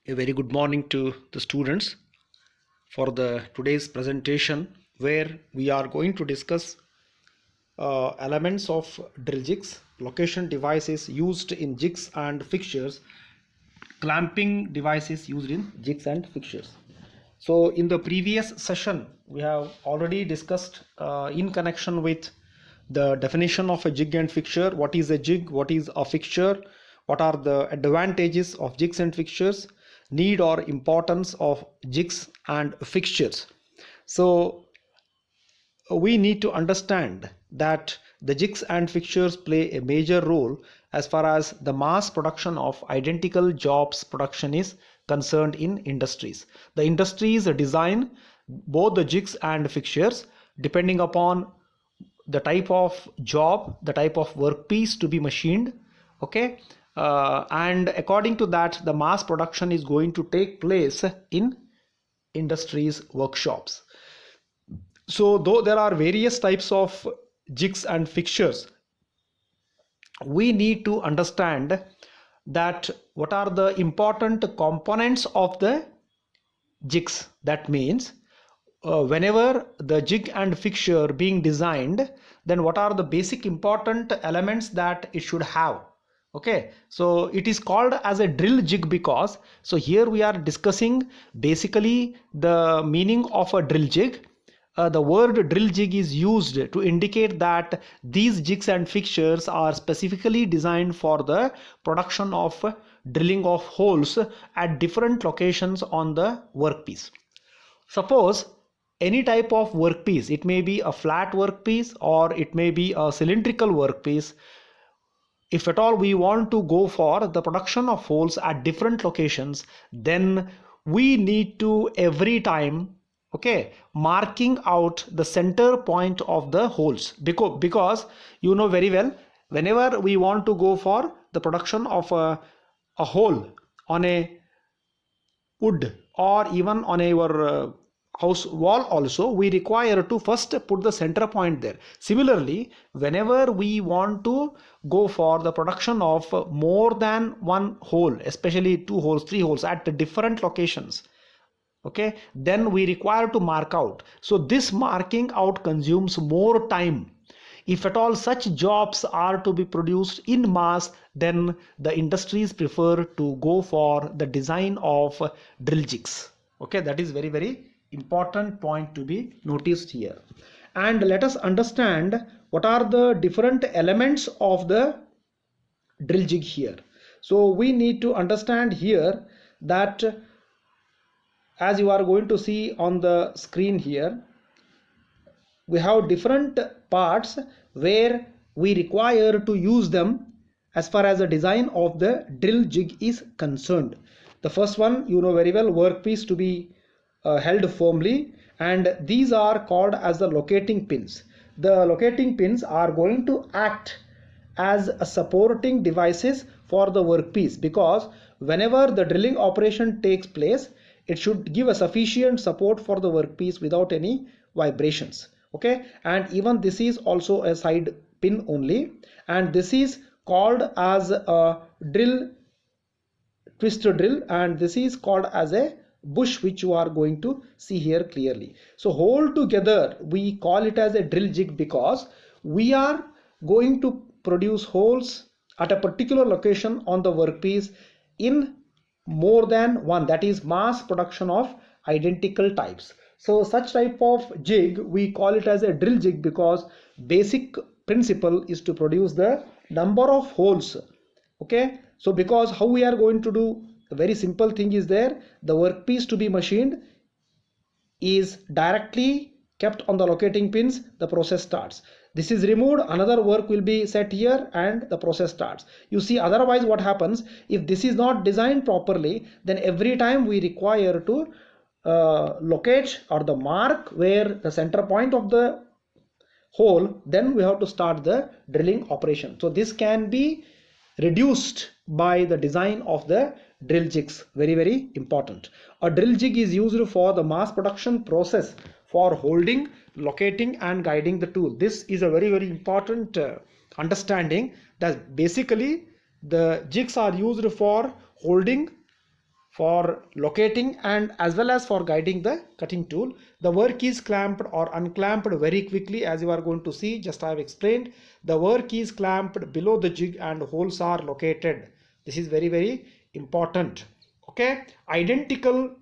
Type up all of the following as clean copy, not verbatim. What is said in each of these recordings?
A very good morning to the students for the today's presentation, where we are going to discuss elements of drill jigs, location devices used in jigs and fixtures, clamping devices used in jigs and fixtures. So in the previous session we have already discussed in connection with the definition of a jig and fixture, what is a jig, what is a fixture, what are the advantages of jigs and fixtures, need or importance of jigs and fixtures. So we need to understand that the jigs and fixtures play a major role as far as the mass production of identical jobs production is concerned in industries. The industries design both the jigs and fixtures depending upon the type of job, the type of workpiece to be machined, okay, and according to that the mass production is going to take place in industries workshops. So though there are various types of jigs and fixtures, we need to understand that what are the important components of the jigs. That means whenever the jig and fixture being designed, then what are the basic important elements that it should have. Okay, so it is called as a drill jig because, so here we are discussing basically the meaning of a drill jig. The word drill jig is used to indicate that these jigs and fixtures are specifically designed for the production of drilling of holes at different locations on the workpiece. Suppose any type of workpiece, it may be a flat workpiece or it may be a cylindrical workpiece. If at all we want to go for the production of holes at different locations, then we need to every time, okay, marking out the center point of the holes, because you know very well, whenever we want to go for the production of a hole on a wood or even on our house wall also, we require to first put the center point there. Similarly, whenever we want to go for the production of more than one hole, especially 2 holes, 3 holes at the different locations, okay, then we require to mark out. So this marking out consumes more time. If at all such jobs are to be produced in mass, then the industries prefer to go for the design of drill jigs. Okay, that is very, very important point to be noticed here. And let us understand what are the different elements of the drill jig here. So we need to understand here that, as you are going to see on the screen here, we have different parts where we require to use them as far as the design of the drill jig is concerned. The first one, you know very well, workpiece to be held firmly, and these are called as the locating pins. The locating pins are going to act as a supporting devices for the workpiece, because whenever the drilling operation takes place, it should give a sufficient support for the workpiece without any vibrations. Okay, and even this is also a side pin only, and this is called as a drill twister drill, and this is called as a bush, which you are going to see here clearly. So whole together we call it as a drill jig because we are going to produce holes at a particular location on the workpiece in more than one, that is mass production of identical types. So such type of jig we call it as a drill jig because basic principle is to produce the number of holes. Okay, so because how we are going to do, a very simple thing is there, the workpiece to be machined is directly kept on the locating pins, the process starts. This is removed, another work will be set here and the process starts. You see, otherwise what happens, if this is not designed properly, then every time we require to locate or the mark where the center point of the hole, then we have to start the drilling operation. So this can be reduced by the design of the drill jigs. Very, very important. A drill jig is used for the mass production process for holding, locating and guiding the tool. This is a very, very important understanding, that basically the jigs are used for holding for locating and as well as for guiding the cutting tool. The work is clamped or unclamped very quickly, as you are going to see. Just I have explained, the work is clamped below the jig and holes are located. This is very, very important. Okay, identical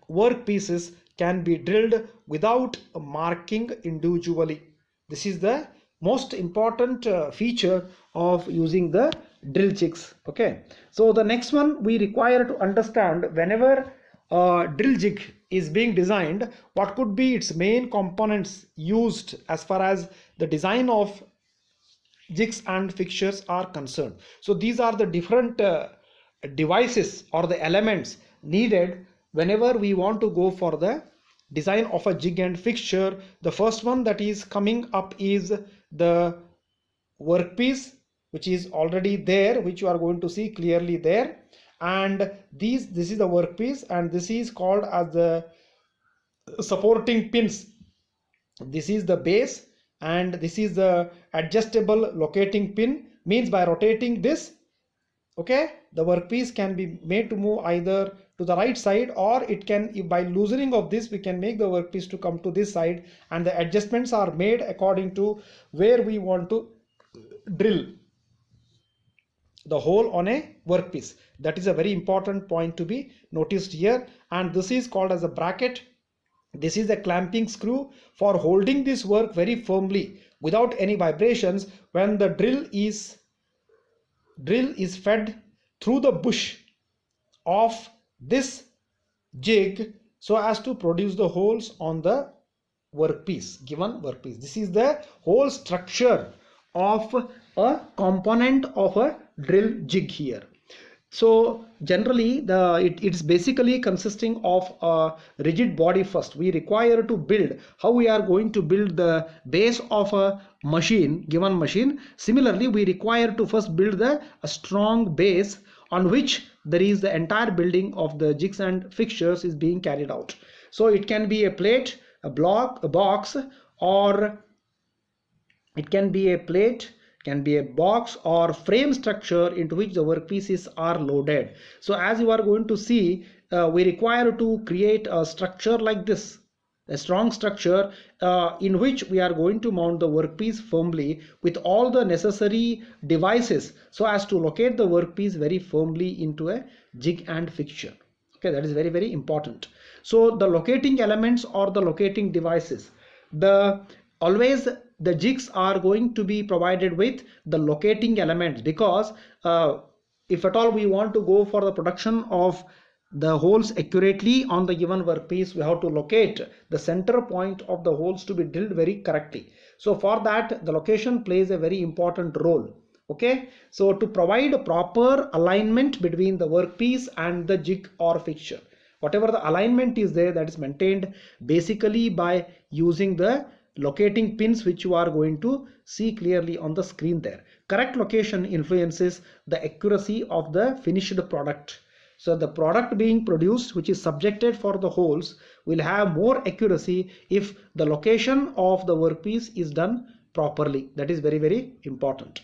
work pieces can be drilled without marking individually. This is the most important feature of using the drill jigs. Okay, so the next one we require to understand, whenever drill jig is being designed, what could be its main components used as far as the design of jigs and fixtures are concerned. So these are the different devices or the elements needed whenever we want to go for the design of a jig and fixture. The first one that is coming up is the workpiece, which is already there, which you are going to see clearly there. And this is the workpiece, and this is called as the supporting pins. This is the base, and this is the adjustable locating pin. Means by rotating this, okay, the workpiece can be made to move either to the right side, or it can, by loosening of this, we can make the workpiece to come to this side, and the adjustments are made according to where we want to drill the hole on a workpiece. That is a very important point to be noticed here. And this is called as a bracket. This is the clamping screw for holding this work very firmly without any vibrations when the drill is fed through the bush of this jig, so as to produce the holes on the workpiece, given workpiece. This is the whole structure of a component of a drill jig here. So generally it's basically consisting of a rigid body. First we require to build, how we are going to build the base of a machine, given machine. Similarly, we require to first build a strong base on which there is the entire building of the jigs and fixtures is being carried out. So it can be a plate, a block, a box, or it can be a plate, can be a box or frame structure into which the workpieces are loaded. So as you are going to see, we require to create a structure like this, a strong structure in which we are going to mount the workpiece firmly with all the necessary devices, so as to locate the workpiece very firmly into a jig and fixture. Okay, that is very, very important. So the locating elements or the locating devices, always the jigs are going to be provided with the locating elements, because if at all we want to go for the production of the holes accurately on the given workpiece, we have to locate the center point of the holes to be drilled very correctly. So for that, the location plays a very important role. Okay, so to provide a proper alignment between the workpiece and the jig or fixture, whatever the alignment is there, that is maintained basically by using the locating pins, which you are going to see clearly on the screen there. Correct location influences the accuracy of the finished product. So the product being produced, which is subjected for the holes, will have more accuracy if the location of the workpiece is done properly. That is very, very important.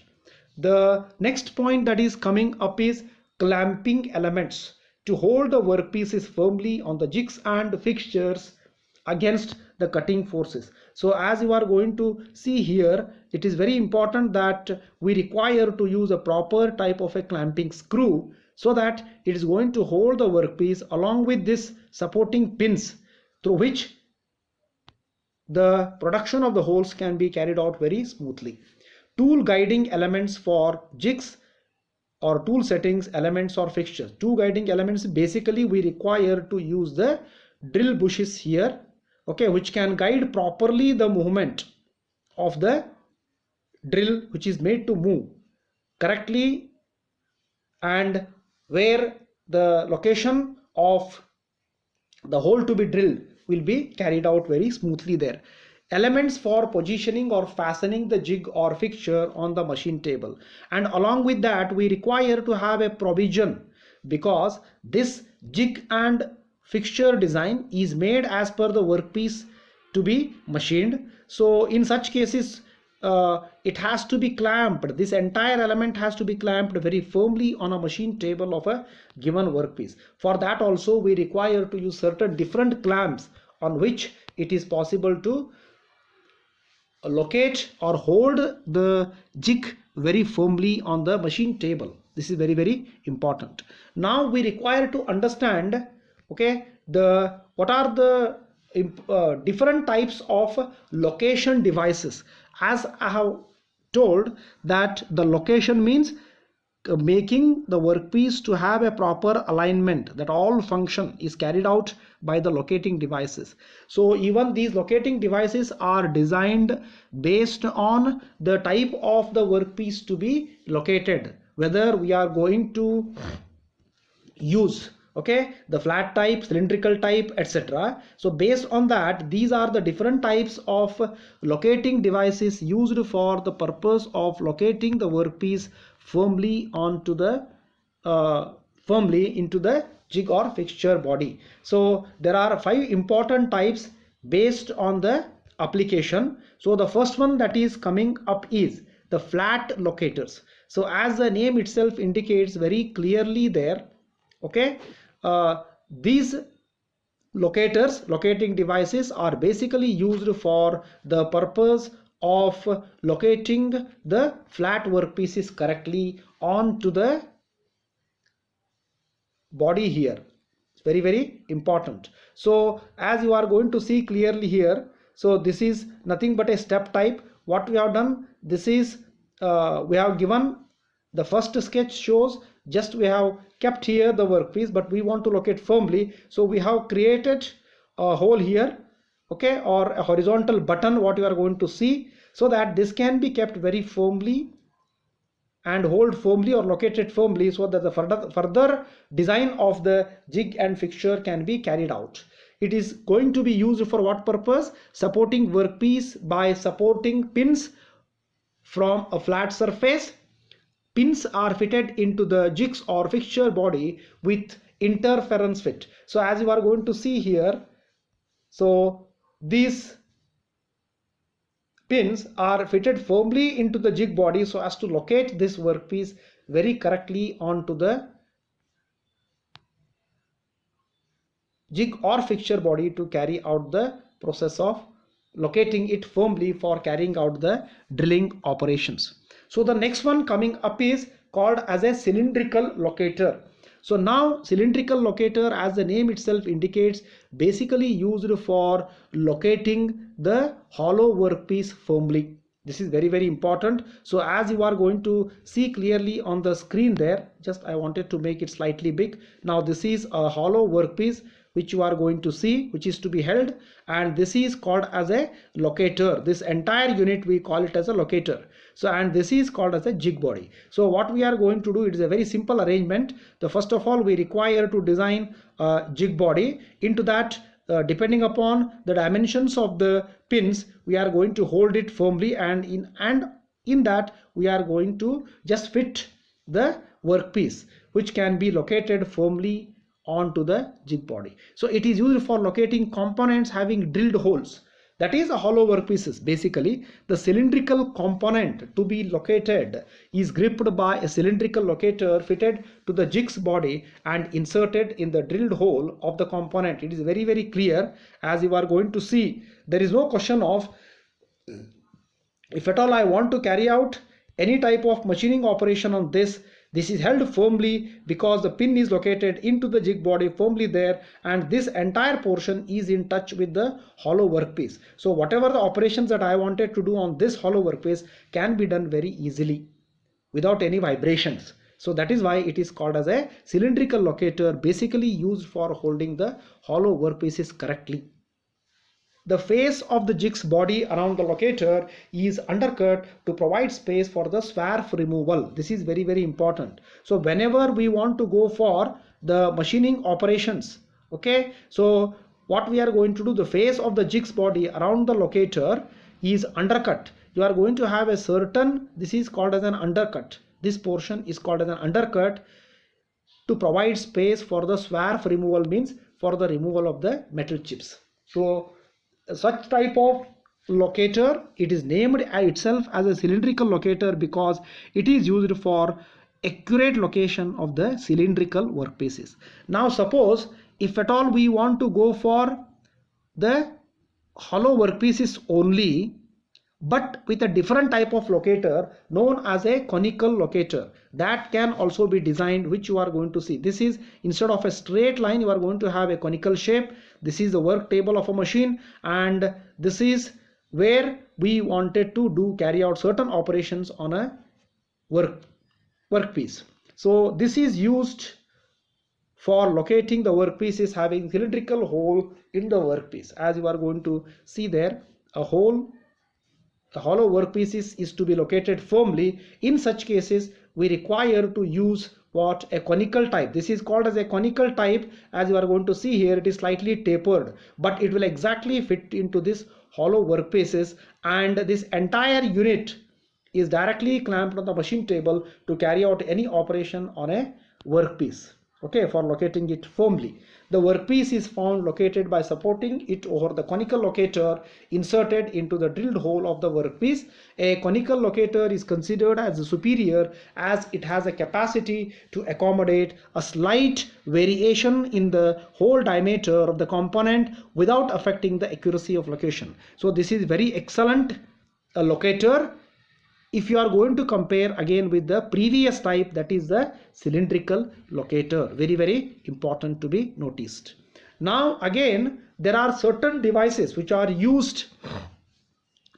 The next point that is coming up is clamping elements to hold the workpieces firmly on the jigs and fixtures against the cutting forces. So as you are going to see here, it is very important that we require to use a proper type of a clamping screw, so that it is going to hold the workpiece along with this supporting pins, through which the production of the holes can be carried out very smoothly. Tool guiding elements for jigs or tool settings elements or fixtures. Tool guiding elements, basically we require to use the drill bushes here, okay, which can guide properly the movement of the drill, which is made to move correctly, and where the location of the hole to be drilled will be carried out very smoothly there. Elements for positioning or fastening the jig or fixture on the machine table, and along with that we require to have a provision, because this jig and fixture design is made as per the workpiece to be machined. So in such cases it has to be clamped. This entire element has to be clamped very firmly on a machine table of a given workpiece. For that also we require to use certain different clamps on which it is possible to locate or hold the jig very firmly on the machine table. This is very important. Now we require to understand, okay, what are the different types of location devices. As I have told that the location means making the workpiece to have a proper alignment, that all function is carried out by the locating devices. So even these locating devices are designed based on the type of the workpiece to be located, whether we are going to use, okay, the flat type, cylindrical type, etc. So based on that, these are the different types of locating devices used for the purpose of locating the workpiece firmly onto the firmly into the jig or fixture body. So there are 5 important types based on the application. So the first one that is coming up is the flat locators. So as the name itself indicates very clearly there, okay, these locating devices are basically used for the purpose of locating the flat workpieces correctly onto the body here. It's very important. So as you are going to see clearly here, so this is nothing but a step type. What we have done, this is we have given the first sketch shows just we have kept here the workpiece, but we want to locate firmly, so we have created a hole here, okay, or a horizontal button, what you are going to see, so that this can be kept very firmly and hold firmly or located firmly, so that the further design of the jig and fixture can be carried out. It is going to be used for what purpose? Supporting workpiece by supporting pins from a flat surface. Pins are fitted into the jigs or fixture body with interference fit. So as you are going to see here, so these pins are fitted firmly into the jig body so as to locate this workpiece very correctly onto the jig or fixture body to carry out the process of locating it firmly for carrying out the drilling operations. So the next one coming up is called as a cylindrical locator. So now cylindrical locator, as the name itself indicates, basically used for locating the hollow workpiece firmly. This is very important. So as you are going to see clearly on the screen there, just I wanted to make it slightly big. Now this is a hollow workpiece which you are going to see, which is to be held, and this is called as a locator. This entire unit we call it as a locator. So and this is called as a jig body. So what we are going to do, it is a very simple arrangement. The first of all, we require to design a jig body. Into that, depending upon the dimensions of the pins, we are going to hold it firmly, and in that we are going to just fit the workpiece, which can be located firmly onto the jig body. So it is used for locating components having drilled holes, that is a hollow workpieces. Basically the cylindrical component to be located is gripped by a cylindrical locator fitted to the jig's body and inserted in the drilled hole of the component. It is very clear. As you are going to see, there is no question of, if at all I want to carry out any type of machining operation on this, this is held firmly because the pin is located into the jig body firmly there, and this entire portion is in touch with the hollow workpiece. So whatever the operations that I wanted to do on this hollow workpiece can be done very easily without any vibrations. So that is why it is called as a cylindrical locator, basically used for holding the hollow workpieces correctly. The face of the jig's body around the locator is undercut to provide space for the swerve removal. This is very important. So whenever we want to go for the machining operations, okay, so what we are going to do, the face of the jig's body around the locator is undercut. You are going to have a certain, this is called as an undercut. This portion is called as an undercut to provide space for the swerve removal, means for the removal of the metal chips. So such type of locator. It is named itself as a cylindrical locator because it is used for accurate location of the cylindrical workpieces. Now suppose if at all we want to go for the hollow workpieces only, but with a different type of locator known as a conical locator, that can also be designed, which you are going to see. This is, instead of a straight line, you are going to have a conical shape. This is the work table of a machine, and this is where we wanted to carry out certain operations on a workpiece. So this is used for locating the workpieces having cylindrical hole in the workpiece. As you are going to see there, a hole, the hollow workpiece is to be located firmly. In such cases, we require to use what? A conical type. This is called as a conical type. As you are going to see here, it is slightly tapered, but it will exactly fit into this hollow workpieces, and this entire unit is directly clamped on the machine table to carry out any operation on a workpiece. Okay, for locating it firmly. The workpiece is found located by supporting it over the conical locator inserted into the drilled hole of the workpiece. A conical locator is considered as superior as it has a capacity to accommodate a slight variation in the hole diameter of the component without affecting the accuracy of location. So this is very excellent locator if you are going to compare again with the previous type, that is the cylindrical locator. Very important to be noticed. Now again, there are certain devices which are used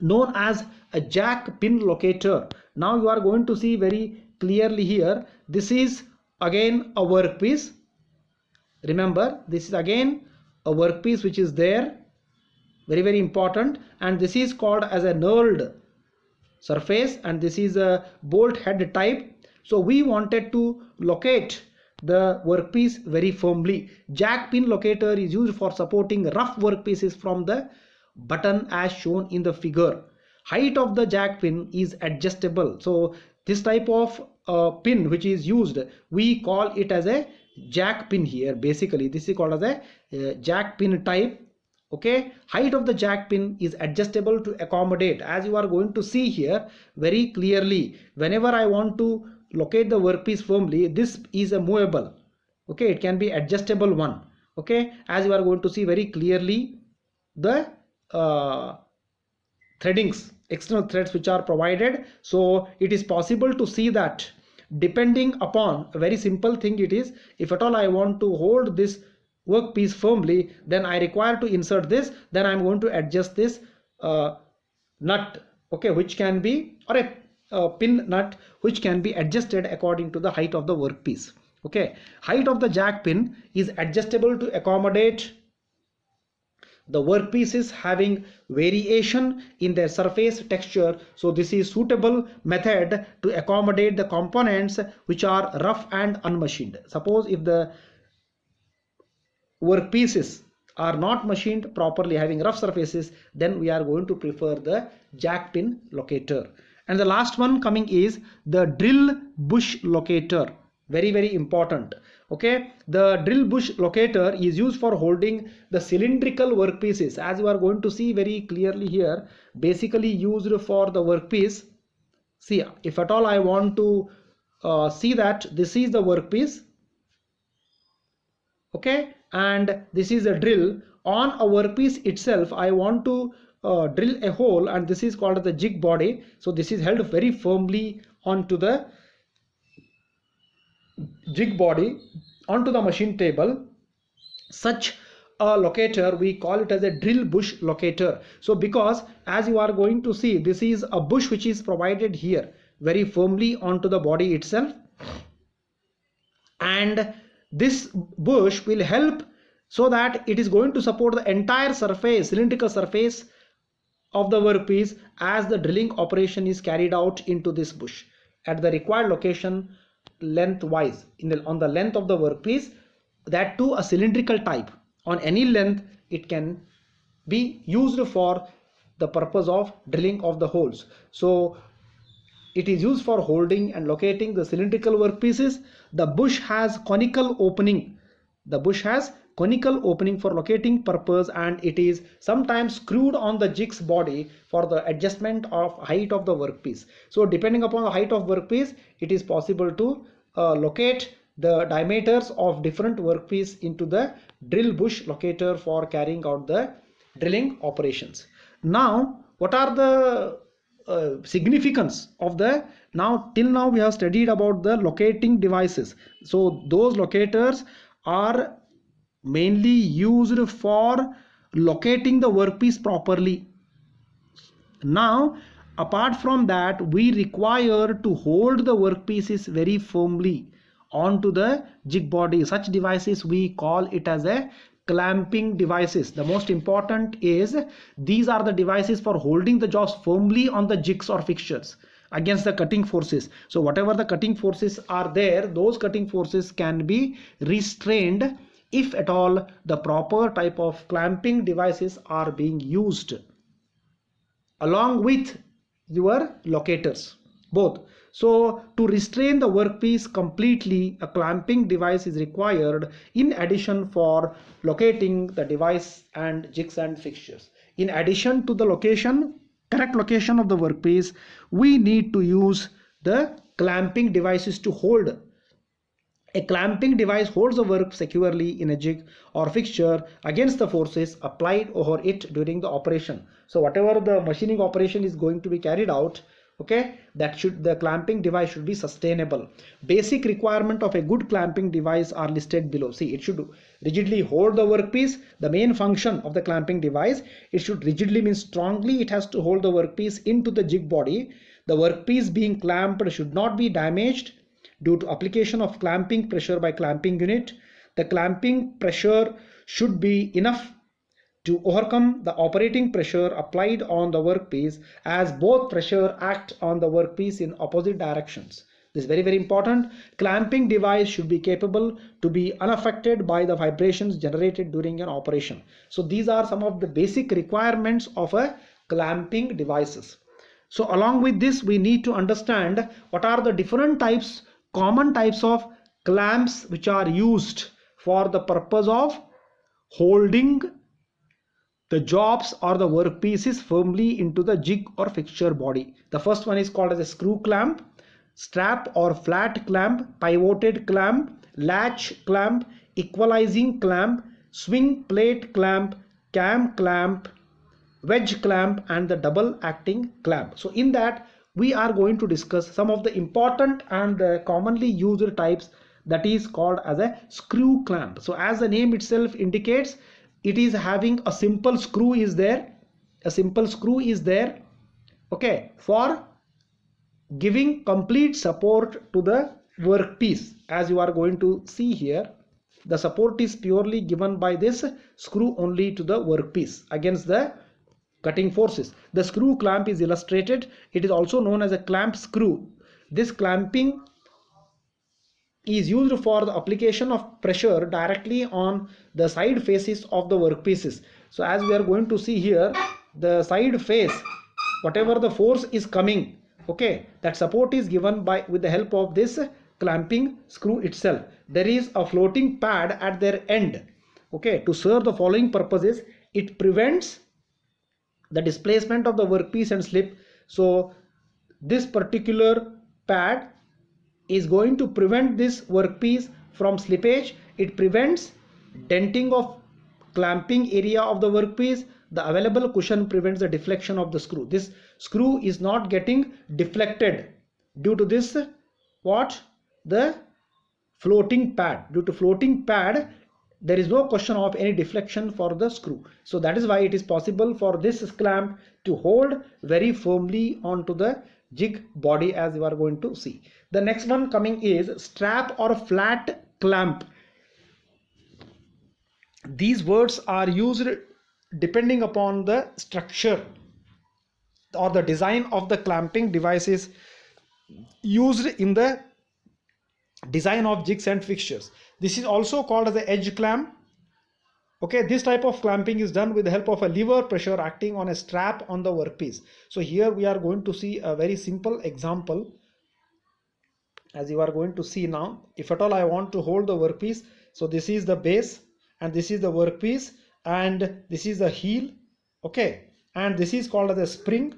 known as a jack pin locator. Now you are going to see very clearly here, this is again a workpiece. Remember, this is again a workpiece which is there, very important, and this is called as a knurled surface, and this is a bolt head type. So we wanted to locate the workpiece very firmly. Jack pin locator is used for supporting rough workpieces from the button as shown in the figure. Height of the jack pin is adjustable. So this type of pin which is used, we call it as a jack pin here. Basically this is called as a jack pin type. Okay, height of the jack pin is adjustable to accommodate, as you are going to see here very clearly. Whenever I want to locate the workpiece firmly, this is a movable. Okay, it can be adjustable one. Okay, as you are going to see very clearly, the threadings, external threads which are provided. So it is possible to see that depending upon a very simple thing it is, if at all I want to hold this workpiece firmly, then I require to insert this, then I'm going to adjust this nut, okay, which can be, or a pin nut which can be adjusted according to the height of the workpiece. Okay, height of the jack pin is adjustable to accommodate the workpieces having variation in their surface texture. So this is suitable method to accommodate the components which are rough and unmachined. Suppose if the workpieces are not machined properly, having rough surfaces, then we are going to prefer the jack pin locator. And the last one coming is the drill bush locator. Very important. Okay, the drill bush locator is used for holding the cylindrical workpieces, as you are going to see very clearly here. Basically used for the workpiece. See, if at all I want to see that this is the workpiece, okay, and this is a drill on a workpiece itself. I want to drill a hole, and this is called the jig body. So this is held very firmly onto the jig body, onto the machine table. Such a locator, we call it as a drill bush locator. So because, as you are going to see, this is a bush which is provided here very firmly onto the body itself, and this bush will help so that it is going to support the entire surface, cylindrical surface of the workpiece as the drilling operation is carried out into this bush at the required location lengthwise, on the length of the workpiece, that too a cylindrical type. On any length it can be used for the purpose of drilling of the holes. So it is used for holding and locating the cylindrical workpieces. The bush has conical opening. The bush has conical opening for locating purpose, and it is sometimes screwed on the jig's body for the adjustment of height of the workpiece. So depending upon the height of workpiece, it is possible to locate the diameters of different workpiece into the drill bush locator for carrying out the drilling operations. Now, what are the significance of the, now till now we have studied about the locating devices. So those locators are mainly used for locating the workpiece properly. Now apart from that, we require to hold the workpieces very firmly onto the jig body. Such devices we call it as a clamping devices. The most important is these are the devices for holding the jobs firmly on the jigs or fixtures against the cutting forces. So whatever the cutting forces are there, those cutting forces can be restrained if at all the proper type of clamping devices are being used along with your locators both. So to restrain the workpiece completely, a clamping device is required in addition for locating the device and jigs and fixtures. In addition to the correct location of the workpiece, we need to use the clamping devices to hold. A clamping device holds the work securely in a jig or fixture against the forces applied over it during the operation. So whatever the machining operation is going to be carried out, okay, the clamping device should be sustainable. Basic requirement of a good clamping device are listed below. See, it should rigidly hold the workpiece. The main function of the clamping device, it should rigidly means strongly it has to hold the workpiece into the jig body. The workpiece being clamped should not be damaged due to application of clamping pressure by clamping unit. The clamping pressure should be enough to overcome the operating pressure applied on the workpiece, as both pressure act on the workpiece in opposite directions. This is very, very important. Clamping device should be capable to be unaffected by the vibrations generated during an operation. So these are some of the basic requirements of a clamping devices. So along with this, we need to understand what are the different types, common types of clamps which are used for the purpose of holding the jobs or the workpieces firmly into the jig or fixture body. The first one is called as a screw clamp, strap or flat clamp, pivoted clamp, latch clamp, equalizing clamp, swing plate clamp, cam clamp, wedge clamp, and the double acting clamp. So in that we are going to discuss some of the important and commonly used types, that is called as a screw clamp. So as the name itself indicates, it is having a simple screw is there, okay, for giving complete support to the workpiece. As you are going to see here, the support is purely given by this screw only to the workpiece against the cutting forces. The screw clamp is illustrated. It is also known as a clamp screw. This clamping is used for the application of pressure directly on the side faces of the workpieces. So as we are going to see here, the side face, whatever the force is coming, okay, that support is given by with the help of this clamping screw itself. There is a floating pad at their end, okay, to serve the following purposes. It prevents the displacement of the workpiece and slip. So this particular pad is going to prevent this workpiece from slippage. It prevents denting of clamping area of the workpiece. The available cushion prevents the deflection of the screw. This screw is not getting deflected due to this, what, the floating pad. Due to floating pad, there is no question of any deflection for the screw. So that is why it is possible for this clamp to hold very firmly onto the jig body, as you are going to see. The next one coming is strap or flat clamp. These words are used depending upon the structure or the design of the clamping devices used in the design of jigs and fixtures. This is also called as the edge clamp. Okay, this type of clamping is done with the help of a lever pressure acting on a strap on the workpiece. So here we are going to see a very simple example, as you are going to see now. If at all I want to hold the workpiece, so this is the base and this is the workpiece, and this is the heel, okay, and this is called as a spring.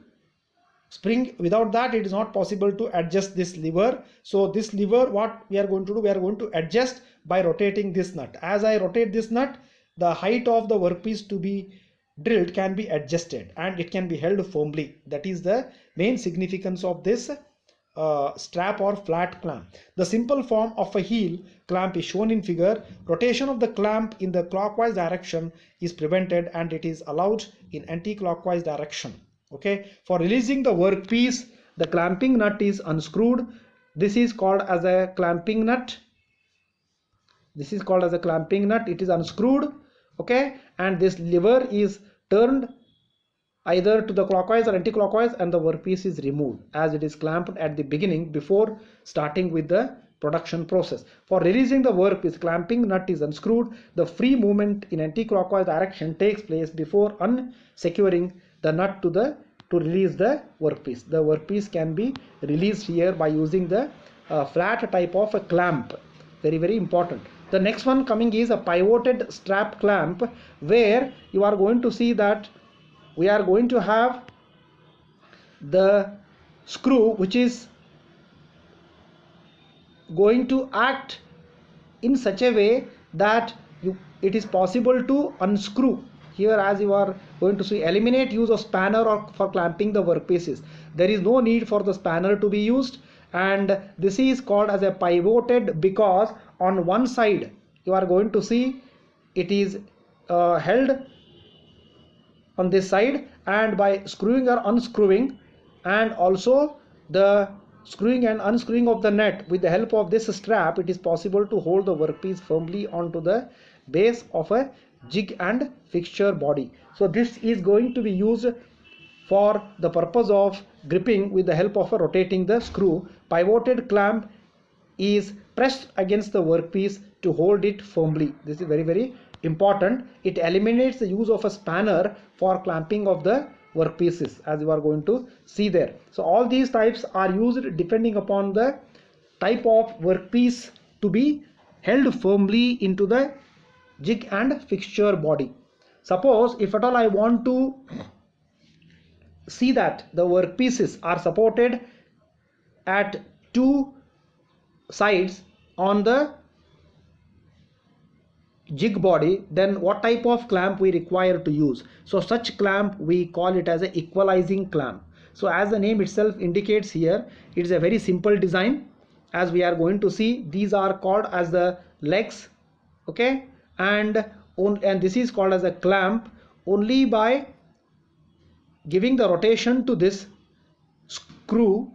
Without that it is not possible to adjust this lever. So this lever, what we are going to do, we are going to adjust by rotating this nut. As I rotate this nut, the height of the workpiece to be drilled can be adjusted and it can be held firmly. That is the main significance of this strap or flat clamp. The simple form of a heel clamp is shown in figure. Rotation of the clamp in the clockwise direction is prevented and it is allowed in anti-clockwise direction. Okay, for releasing the workpiece, the clamping nut is unscrewed. This is called as a clamping nut. This is called as a clamping nut. It is unscrewed, okay, and this lever is turned either to the clockwise or anti-clockwise and the workpiece is removed as it is clamped at the beginning before starting with the production process. For releasing the workpiece, clamping nut is unscrewed. The free movement in anti-clockwise direction takes place before unsecuring the nut to release the workpiece. The workpiece can be released here by using the flat type of a clamp. Very important. The next one coming is a pivoted strap clamp, where you are going to see that we are going to have the screw which is going to act in such a way that it is possible to unscrew. Here, as you are going to see, eliminate use of spanner or for clamping the workpieces. There is no need for the spanner to be used, and this is called as a pivoted because on one side you are going to see it is held on this side, and by screwing or unscrewing, and also the screwing and unscrewing of the nut with the help of this strap, it is possible to hold the workpiece firmly onto the base of a jig and fixture body. So this is going to be used for the purpose of gripping with the help of rotating the screw. Pivoted clamp is pressed against the workpiece to hold it firmly. This is very important. It eliminates the use of a spanner for clamping of the workpieces, as you are going to see there. So all these types are used depending upon the type of workpiece to be held firmly into the jig and fixture body. Suppose if at all I want to see that the workpieces are supported at two sides on the jig body, then what type of clamp we require to use? So such clamp we call it as a equalizing clamp. So as the name itself indicates here, it is a very simple design. As we are going to see, these are called as the legs, okay, and this is called as a clamp. Only by giving the rotation to this screw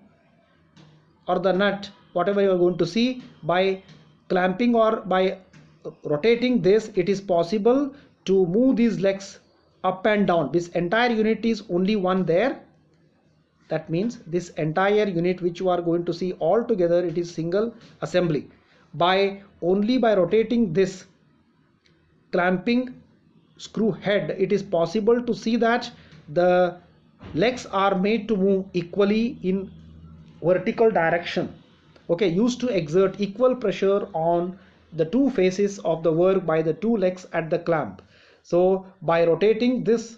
or the nut, whatever you are going to see, by clamping or by rotating this, it is possible to move these legs up and down. This entire unit is only one there. That means this entire unit which you are going to see all together, it is single assembly. Only by rotating this clamping screw head, it is possible to see that the legs are made to move equally in vertical direction, okay, used to exert equal pressure on the two faces of the work by the two legs at the clamp. So by rotating this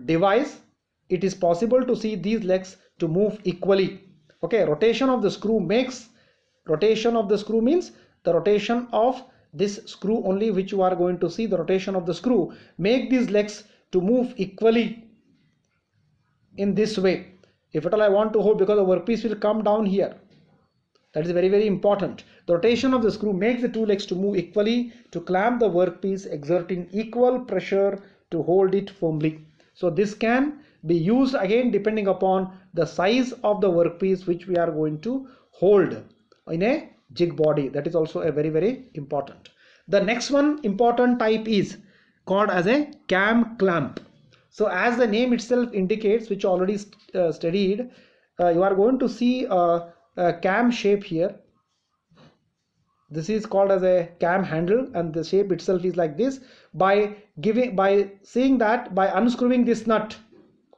device, it is possible to see these legs to move equally. Okay, rotation of the screw means the rotation of this screw only, which you are going to see, the rotation of the screw make these legs to move equally in this way. If at all I want to hold, because the workpiece will come down here, that is very important. The rotation of the screw makes the two legs to move equally to clamp the workpiece, exerting equal pressure to hold it firmly. So this can be used again depending upon the size of the workpiece which we are going to hold in a jig body. That is also a very important. The next one important type is called as a cam clamp. So as the name itself indicates, which already studied, you are going to see a cam shape here. This is called as a cam handle, and the shape itself is like this. By seeing that, by unscrewing this nut,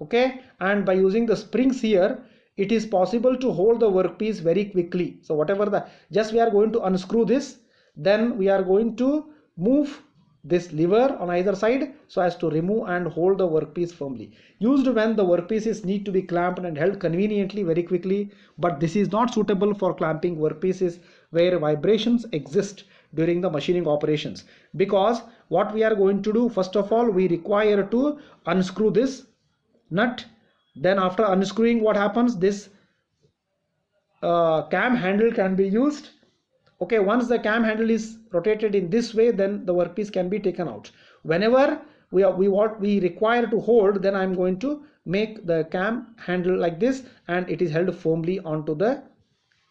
okay, and by using the springs here, it is possible to hold the workpiece very quickly. So whatever just we are going to unscrew this, then we are going to move this lever on either side so as to remove and hold the workpiece firmly. Used when the workpieces need to be clamped and held conveniently very quickly, but this is not suitable for clamping workpieces where vibrations exist during the machining operations, because what we are going to do, first of all, we require to unscrew this nut. Then after unscrewing, what happens, this cam handle can be used. Okay, once the cam handle is rotated in this way, then the workpiece can be taken out. Whenever we require to hold, then I'm going to make the cam handle like this, and it is held firmly onto the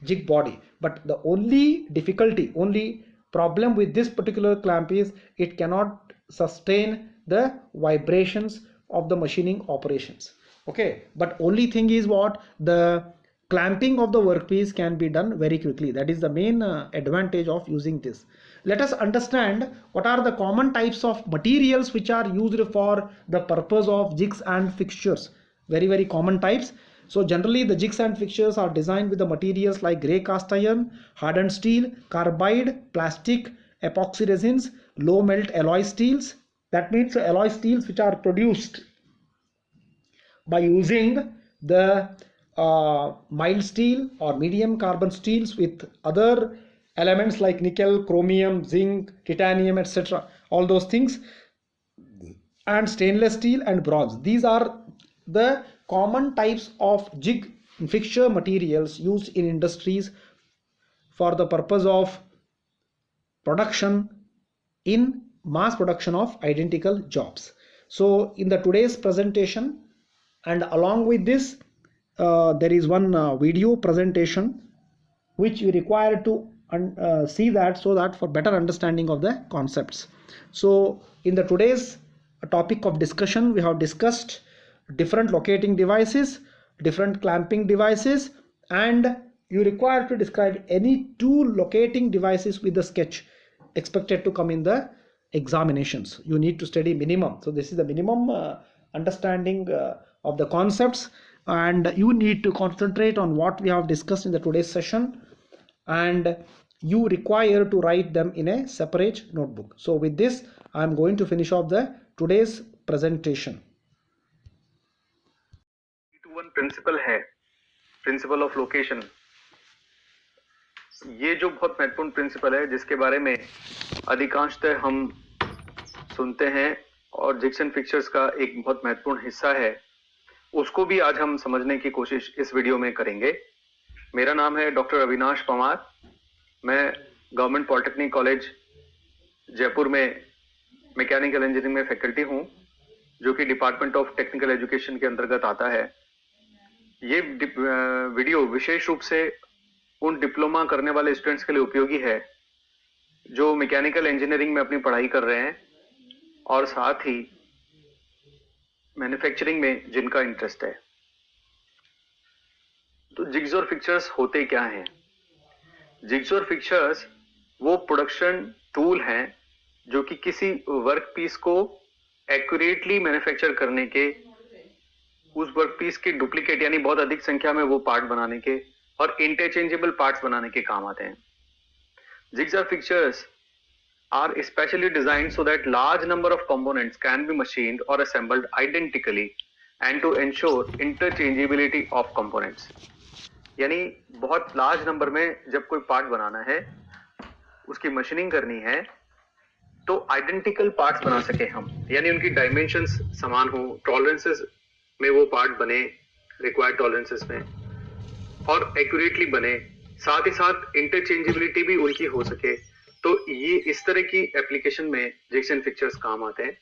jig body. But the only difficulty, only problem with this particular clamp is it cannot sustain the vibrations of the machining operations. Okay, but only thing is what, the clamping of the workpiece can be done very quickly. That is the main advantage of using this. Let us understand what are the common types of materials which are used for the purpose of jigs and fixtures. Very common types. So generally the jigs and fixtures are designed with the materials like grey cast iron, hardened steel, carbide, plastic, epoxy resins, low melt alloy steels. That means alloy steels which are produced by using the mild steel or medium carbon steels with other elements like nickel, chromium, zinc, titanium, etc. All those things, and stainless steel and bronze. These are the common types of jig fixture materials used in industries for the purpose of production, in mass production of identical jobs. So in the today's presentation, and along with this, there is one video presentation which you require to see that, so that for better understanding of the concepts. So in the today's topic of discussion, we have discussed different locating devices, different clamping devices, and you require to describe any two locating devices with the sketch expected to come in the examinations. You need to study minimum. So this is the minimum understanding of the concepts, and you need to concentrate on what we have discussed in the today's session, and you require to write them in a separate notebook. So with this, I am going to finish off the today's presentation. One principle है, principle of location. ये जो बहुत महत्वपूर्ण principal है, जिसके बारे में अधिकांशतः हम सुनते हैं और जिग्स एंड फिक्चर्स का एक बहुत महत्वपूर्ण हिस्सा है, उसको भी आज हम समझने की कोशिश इस वीडियो में करेंगे। मेरा नाम है डॉक्टर अविनाश पवार। मैं गवर्नमेंट पॉलिटेक्निक कॉलेज जयपुर में मैकेनिकल इंजीनियरिंग में फैकल्टी हूँ, जो कि डिपार्टमेंट ऑफ टेक्निकल एजुकेशन के अंतर्गत आता है। ये वीडियो विशेष रूप से उन डिप्लोमा करने वाले स्टूडेंट्स के लिए उपयोगी है जो मैकेनिकल इंजीनियरिंग में अपनी पढ़ाई कर रहे हैं और साथ ही मैन्युफैक्चरिंग में जिनका इंटरेस्ट है। तो जिग्स और फिक्चर्स होते क्या हैं? जिग्स और फिक्चर्स वो प्रोडक्शन टूल हैं जो कि किसी वर्क पीस को एक्यूरेटली मैन्युफैक्चर करने के, उस वर्क पीस के डुप्लीकेट यानी बहुत अधिक संख्या में वो पार्ट बनाने के और इंटरचेंजेबल पार्ट्स बनाने के काम आते हैं। जिग्स और fixtures are especially designed so that large number of components can be machined or assembled identically and to ensure interchangeability of components. यानी बहुत लार्ज नंबर में जब कोई पार्ट बनाना है, उसकी मशीनिंग करनी है, तो आइडेंटिकल पार्ट्स बना सके हम, यानी उनकी डायमेंशंस समान हो, टॉलरेंसेस में वो पार्ट बने रिक्वायर्ड टॉलरेंसेस में और एक्यूरेटली बने, साथ ही साथ इंटरचेंजेबिलिटी भी उनकी हो सके। तो ये इस तरह की एप्लीकेशन में जिग्स एंड फिक्चर्स काम आते हैं।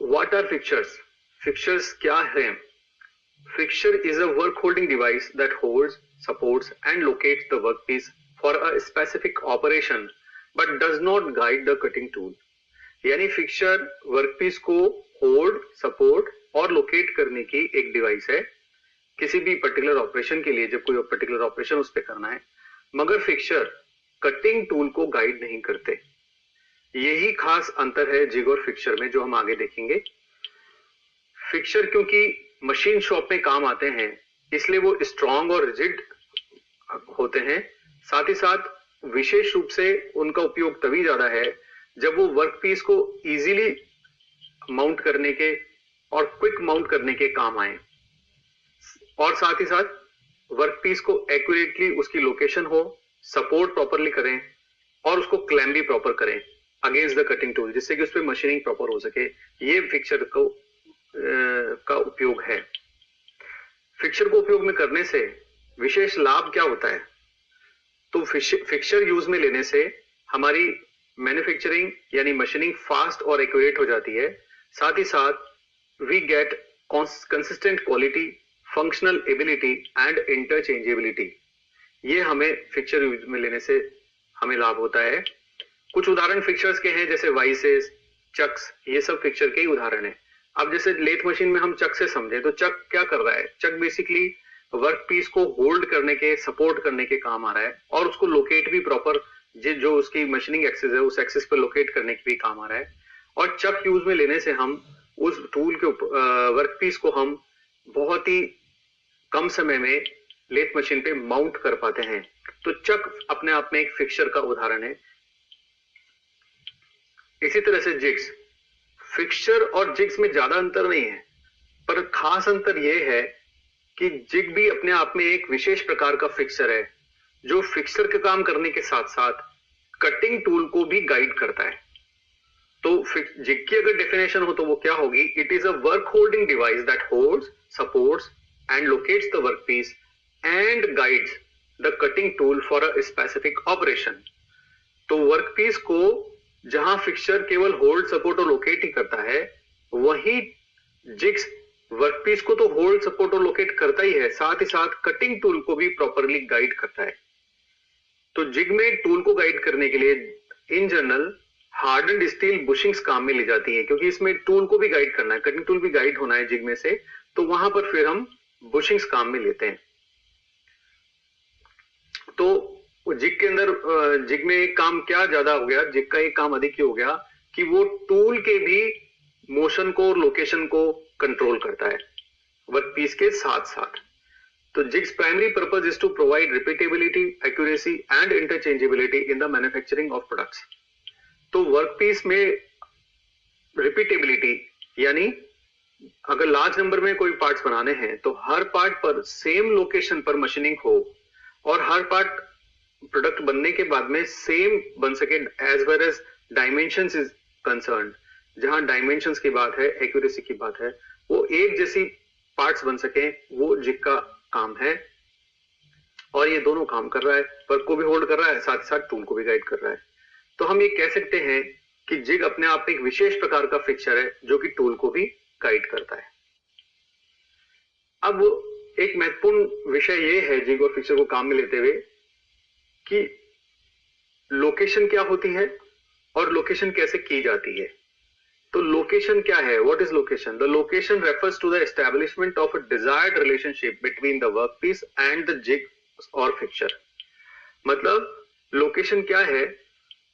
What are fixtures? फिक्चर्स क्या है? Fixture is a work holding device that holds, supports and locates the workpiece for a specific operation but does not guide the cutting tool. यानी fixture workpiece को hold, support और locate करने की एक device है किसी भी पर्टिकुलर ऑपरेशन के लिए, जब कोई पर्टिकुलर ऑपरेशन उस पर करना है, मगर फिक्चर कटिंग टूल को गाइड नहीं करते। यही खास अंतर है जिग और फिक्चर में, जो हम आगे देखेंगे। फिक्चर क्योंकि मशीन शॉप में काम आते हैं, इसलिए वो स्ट्रॉन्ग और रिजिड होते हैं। साथ ही साथ विशेष रूप से उनका उपयोग तभी ज्यादा है जब वो वर्क पीस को इजीली माउंट करने के और क्विक माउंट करने के काम आए, और साथ ही साथ वर्क पीस को एक्यूरेटली उसकी लोकेशन हो, सपोर्ट प्रॉपरली करें और उसको क्लैम भी प्रॉपर करें अगेंस्ट द कटिंग टूल, जिससे कि उस पर मशीनिंग प्रॉपर हो सके। ये फिक्सर को का उपयोग है। फिक्सर को उपयोग में करने से विशेष लाभ क्या होता है? तो फिक्सर यूज में लेने से हमारी मैन्युफैक्चरिंग यानी मशीनिंग फास्ट और एक्यूरेट हो जाती है। साथ ही साथ we get consistent quality, functional ability and interchangeability. ये हमें फिक्सर यूज में लेने से हमें लाभ होता है। कुछ उदाहरण फिक्सर्स के हैं, जैसे वाइसेस, चक्स, ये सब फिक्सर के ही उदाहरण है। अब जैसे लेथ मशीन में हम चक से समझे तो चक क्या कर रहा है? चक बेसिकली वर्क पीस को होल्ड करने के, सपोर्ट करने के काम आ रहा है और उसको लोकेट भी प्रॉपर, जो उसकी मशीनिंग एक्सेस है उस एक्सेस पर लोकेट करने के भी काम आ रहा है। और चक यूज में लेने से हम उस टूल के वर्क पीस को हम बहुत ही कम समय में लेथ मशीन पे माउंट कर पाते हैं। तो चक अपने आप में एक फिक्सर का उदाहरण है। इसी तरह से जिग्स, फिक्सचर और जिग्स में ज्यादा अंतर नहीं है, पर खास अंतर यह है कि जिग भी अपने आप में एक विशेष प्रकार का फिक्सचर है, जो फिक्सचर का काम करने के साथ साथ कटिंग टूल को भी गाइड करता है। तो जिग की अगर डेफिनेशन हो तो वो क्या होगी? It is a work holding device that holds, supports and locates the work piece and guides the cutting tool for a specific operation. तो वर्क पीस को जहां फिक्सचर केवल होल्ड, सपोर्ट और लोकेट ही करता है, वही जिग्स वर्कपीस को तो होल्ड, सपोर्ट और लोकेट करता ही है, साथ ही साथ कटिंग टूल को भी प्रॉपरली गाइड करता है। तो जिग में टूल को गाइड करने के लिए in general hardened steel bushings काम में ली जाती है, क्योंकि इसमें टूल को भी गाइड करना है, कटिंग टूल भी गाइड होना है जिग में से, तो वहां पर फिर हम बुशिंग्स काम में लेते हैं। तो जिग के अंदर जिग में एक काम क्या ज्यादा हो गया, जिग का एक काम अधिक ही हो गया कि वो टूल के भी मोशन को और लोकेशन को कंट्रोल करता है वर्कपीस के साथ साथ। तो jigs primary purpose is to provide repeatability, accuracy and interchangeability in the manufacturing of products. तो वर्कपीस में रिपीटेबिलिटी यानी अगर लार्ज नंबर में कोई पार्ट्स बनाने हैं तो हर पार्ट पर सेम लोकेशन पर मशीनिंग हो और हर पार्ट प्रोडक्ट बनने के बाद में सेम बन सके as well as dimensions is concern. जहां डायमेंशंस की बात है, एक्यूरेसी की बात है, वो एक जैसी पार्ट्स बन सके, वो जिग का काम है। और ये दोनों काम कर रहा है, वर्क को भी होल्ड कर रहा है, साथ ही साथ टूल को भी गाइड कर रहा है। तो हम ये कह सकते हैं कि जिग अपने आप में एक विशेष प्रकार का फिक्सचर है जो कि टूल को भी गाइड करता है। अब एक महत्वपूर्ण विषय ये है जिग और फिक्सचर को काम में लेते हुए कि लोकेशन क्या होती है और लोकेशन कैसे की जाती है। तो लोकेशन क्या है? What is location? The location refers to the establishment of a desired relationship between the workpiece and the jig और फिक्सचर। मतलब लोकेशन क्या है?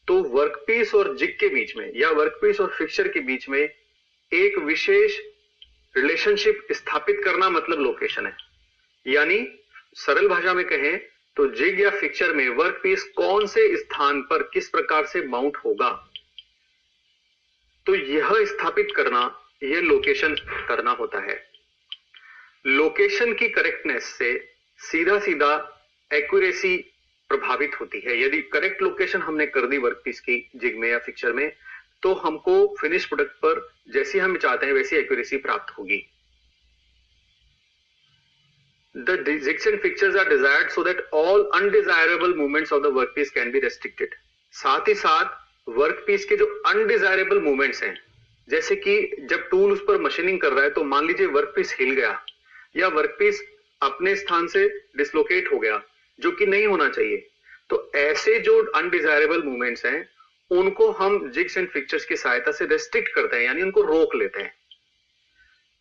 तो वर्कपीस और जिग के बीच में या वर्कपीस और फिक्सचर के बीच में एक विशेष रिलेशनशिप स्थापित करना मतलब लोकेशन है। यानी सरल भाषा में कहें तो जिग या फिक्सचर में वर्कपीस कौन से स्थान पर किस प्रकार से माउंट होगा, तो यह स्थापित करना, यह लोकेशन करना होता है। लोकेशन की करेक्टनेस से सीधा सीधा एक्यूरेसी प्रभावित होती है। यदि करेक्ट लोकेशन हमने कर दी वर्कपीस की जिग में या फिक्सचर में, तो हमको फिनिश प्रोडक्ट पर जैसी हम चाहते हैं वैसी एक्यूरेसी प्राप्त होगी। The jigs and fixtures are desired so that all undesirable movements of the workpiece can be restricted. साथ ही साथ वर्कपीस के जो अनडिजायरेबल मूवमेंट्स हैं, जैसे कि जब टूल उस पर मशीनिंग कर रहा है तो मान लीजिए वर्कपीस हिल गया या वर्कपीस अपने स्थान से डिसलोकेट हो गया, जो कि नहीं होना चाहिए, तो ऐसे जो अनडिजायरेबल मूवमेंट्स हैं उनको हम जिग्स एंड फिक्सचर्स की सहायता से रेस्ट्रिक्ट करते हैं, यानी उनको रोक लेते हैं।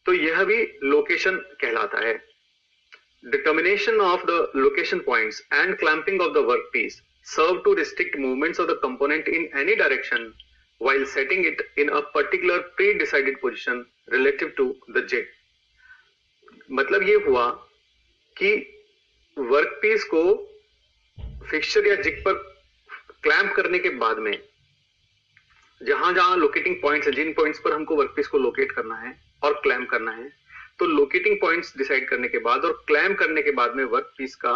तो यह भी लोकेशन कहलाता है। Determination of the location points and clamping of the workpiece serve to restrict movements of the component in any direction while setting it in a particular pre-decided position relative to the jig. मतलब ये हुआ कि workpiece को fixture या zig पर clamp करने के बाद में जहां जहां लोकेटिंग पॉइंट्स है, जिन पॉइंट्स पर हमको वर्कपीस को लोकेट करना है और क्लैम्प करना है, तो लोकेटिंग पॉइंट्स डिसाइड करने के बाद और क्लैम्प करने के बाद में वर्कपीस का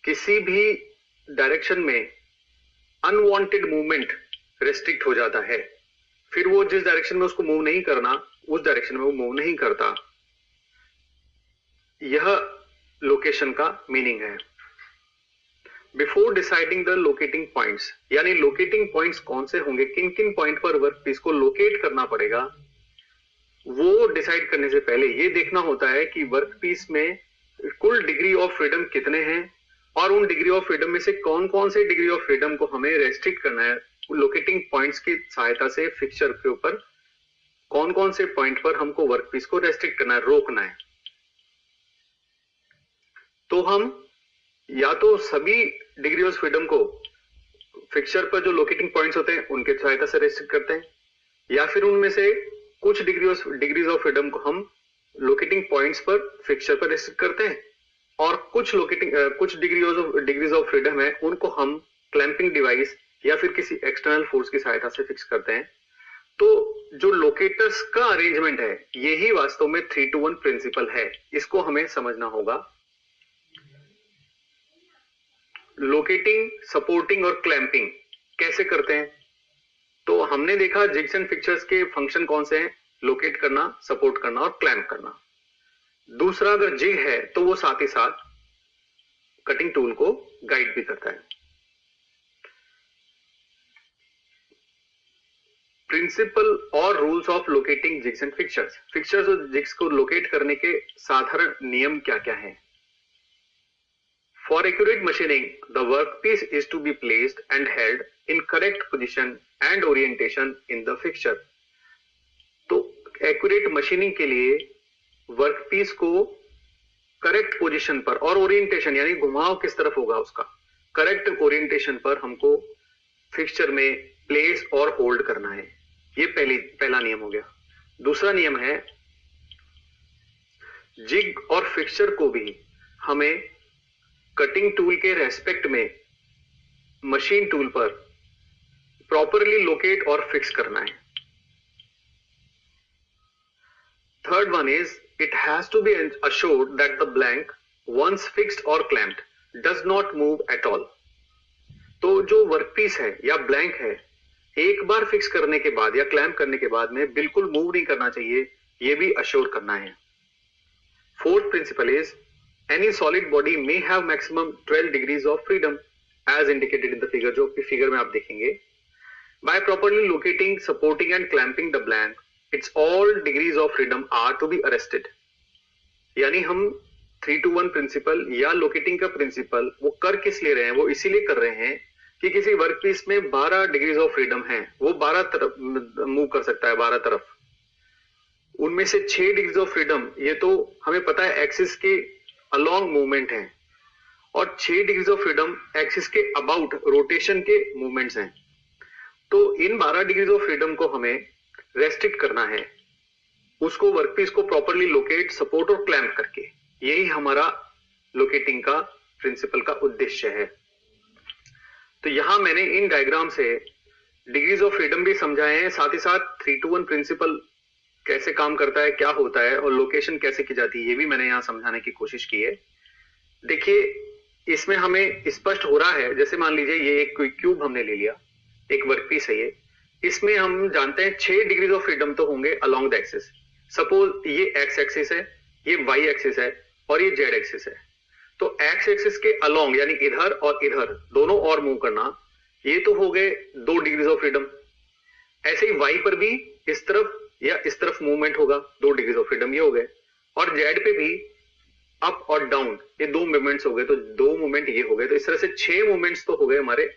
किसी भी डायरेक्शन में अनवांटेड मूवमेंट रेस्ट्रिक्ट हो जाता है। फिर वो जिस डायरेक्शन में उसको मूव नहीं करना, उस डायरेक्शन में वो मूव नहीं करता। यह लोकेशन का मीनिंग है। Before deciding the locating points, यानी लोकेटिंग पॉइंट्स कौन से होंगे, किन किन पॉइंट पर वर्कपीस को लोकेट करना पड़ेगा, वो डिसाइड करने से पहले ये देखना होता है कि वर्कपीस में कुल डिग्री ऑफ फ्रीडम कितने हैं और उन डिग्री ऑफ फ्रीडम में से कौन कौन से डिग्री ऑफ फ्रीडम को हमें रेस्ट्रिक्ट करना है। लोकेटिंग पॉइंट्स की सहायता से फिक्सचर के ऊपर कौन कौन से पॉइंट पर हमको वर्कपीस को रेस्ट्रिक्ट करना है, रोकना है। तो हम या तो सभी डिग्री ऑफ फ्रीडम को फिक्सचर पर जो लोकेटिंग पॉइंट्स होते हैं उनके सहायता से रेस्ट्रिक्ट करते हैं, या फिर उनमें से कुछ डिग्रीज ऑफ फ्रीडम को हम लोकेटिंग पॉइंट्स पर फिक्सचर पर रेस्ट्रिक्ट करते हैं, और कुछ डिग्रीज ऑफ फ्रीडम है उनको हम क्लैंपिंग डिवाइस या फिर किसी एक्सटर्नल फोर्स की सहायता से फिक्स करते हैं। तो जो लोकेटर्स का अरेंजमेंट है, यही वास्तव में 3-to-1 प्रिंसिपल है। इसको हमें समझना होगा। लोकेटिंग, सपोर्टिंग और क्लैंपिंग कैसे करते हैं, तो हमने देखा जिग्स एंड फिक्सचर्स के फंक्शन कौन से हैं, लोकेट करना, सपोर्ट करना और क्लैंप करना। दूसरा, अगर जिग है तो वो साथ ही साथ कटिंग टूल को गाइड भी करता है। प्रिंसिपल और rules of locating jigs and fixtures. Fixtures और जिग्स को लोकेट करने के साधारण नियम क्या क्या हैं? For accurate machining, the workpiece is to be placed and held in correct position and orientation in the fixture. तो accurate machining के लिए वर्कपीस को करेक्ट पोजीशन पर और ओरिएंटेशन यानी घुमाव किस तरफ होगा उसका करेक्ट ओरिएंटेशन पर हमको फिक्सचर में प्लेस और होल्ड करना है। ये पहला नियम हो गया। दूसरा नियम है, जिग और फिक्सचर को भी हमें कटिंग टूल के रेस्पेक्ट में मशीन टूल पर प्रॉपरली लोकेट और फिक्स करना है। Third one is, it has to be assured that the blank once fixed or clamped does not move at all. तो जो वर्कपीस है या ब्लैंक है, एक बार फिक्स करने के बाद या क्लैंप करने के बाद में बिल्कुल मूव नहीं करना चाहिए, ये भी अश्योर करना है। Fourth principle is, any solid body may have maximum 12 degrees of freedom as indicated in the figure, जो कि फिगर में आप देखेंगे। By properly locating, supporting and clamping the blank, its all degrees of freedom are to be arrested. यानी हम 3-to-1 principal या locating का principal वो कर किस ले रहे हैं? वो इसीलिए कर रहे हैं कि किसी वर्कपीस में 12 डिग्रीज ऑफ फ्रीडम है, वो 12 तरफ मूव कर सकता है, 12 तरफ। उनमें से 6 डिग्रीज ऑफ फ्रीडम ये तो हमें पता है एक्सिस के अलोंग मूवमेंट है, और 6 डिग्रीज ऑफ फ्रीडम एक्सिस के अबाउट रोटेशन के मूवमेंट्स हैं। तो इन 12 डिग्रीज ऑफ फ्रीडम को हमें रेस्ट्रिक्ट करना है, उसको वर्कपीस को प्रॉपरली लोकेट, सपोर्ट और क्लैंप करके। यही हमारा लोकेटिंग का प्रिंसिपल का उद्देश्य है। तो यहां मैंने इन डायग्राम से डिग्रीज ऑफ फ्रीडम भी समझाए हैं, साथ ही साथ 3-to-1 प्रिंसिपल कैसे काम करता है, क्या होता है और लोकेशन कैसे की जाती है, ये भी मैंने यहां समझाने की कोशिश की है। देखिए, इसमें हमें स्पष्ट हो रहा है, जैसे मान लीजिए ये एक कोई क्यूब हमने ले लिया, एक वर्कपीस है ये, इसमें हम जानते हैं 6 डिग्रीज ऑफ फ्रीडम तो होंगे अलोंग द एक्सिस। सपोज ये एक्स एक्सिस है, ये वाई एक्सिस है और ये जेड एक्सिस है। तो एक्स एक्सिस के अलोंग यानी इधर और इधर दोनों और मूव करना, ये तो हो गए 2 डिग्रीज ऑफ फ्रीडम। ऐसे ही वाई पर भी इस तरफ या इस तरफ मूवमेंट होगा, 2 डिग्रीज ऑफ फ्रीडम ये हो गए, और जेड पे भी अप और डाउन ये 2 मूवमेंट्स हो गए, तो 2 मूवमेंट ये हो गए। तो इस तरह से 6 मूवमेंट्स तो हो गए हमारे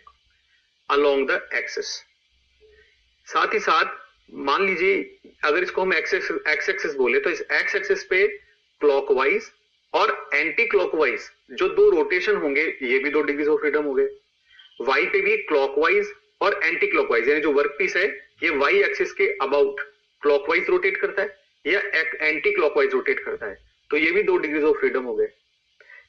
अलोंग द एक्सिस। साथ ही साथ मान लीजिए अगर इसको हम एक्स एक्सिस बोले, तो इस एक्स एक्सिस पे क्लॉकवाइज और एंटी क्लॉकवाइज जो 2 रोटेशन होंगे, ये भी 2 डिग्रीज ऑफ फ्रीडम हो गए। वाई पे भी क्लॉकवाइज और एंटी क्लॉकवाइज, यानी जो वर्कपीस है ये वाई एक्सिस के अबाउट क्लॉकवाइज रोटेट करता है या एंटी क्लॉकवाइज रोटेट करता है, तो ये भी 2 डिग्रीज ऑफ फ्रीडम हो गए।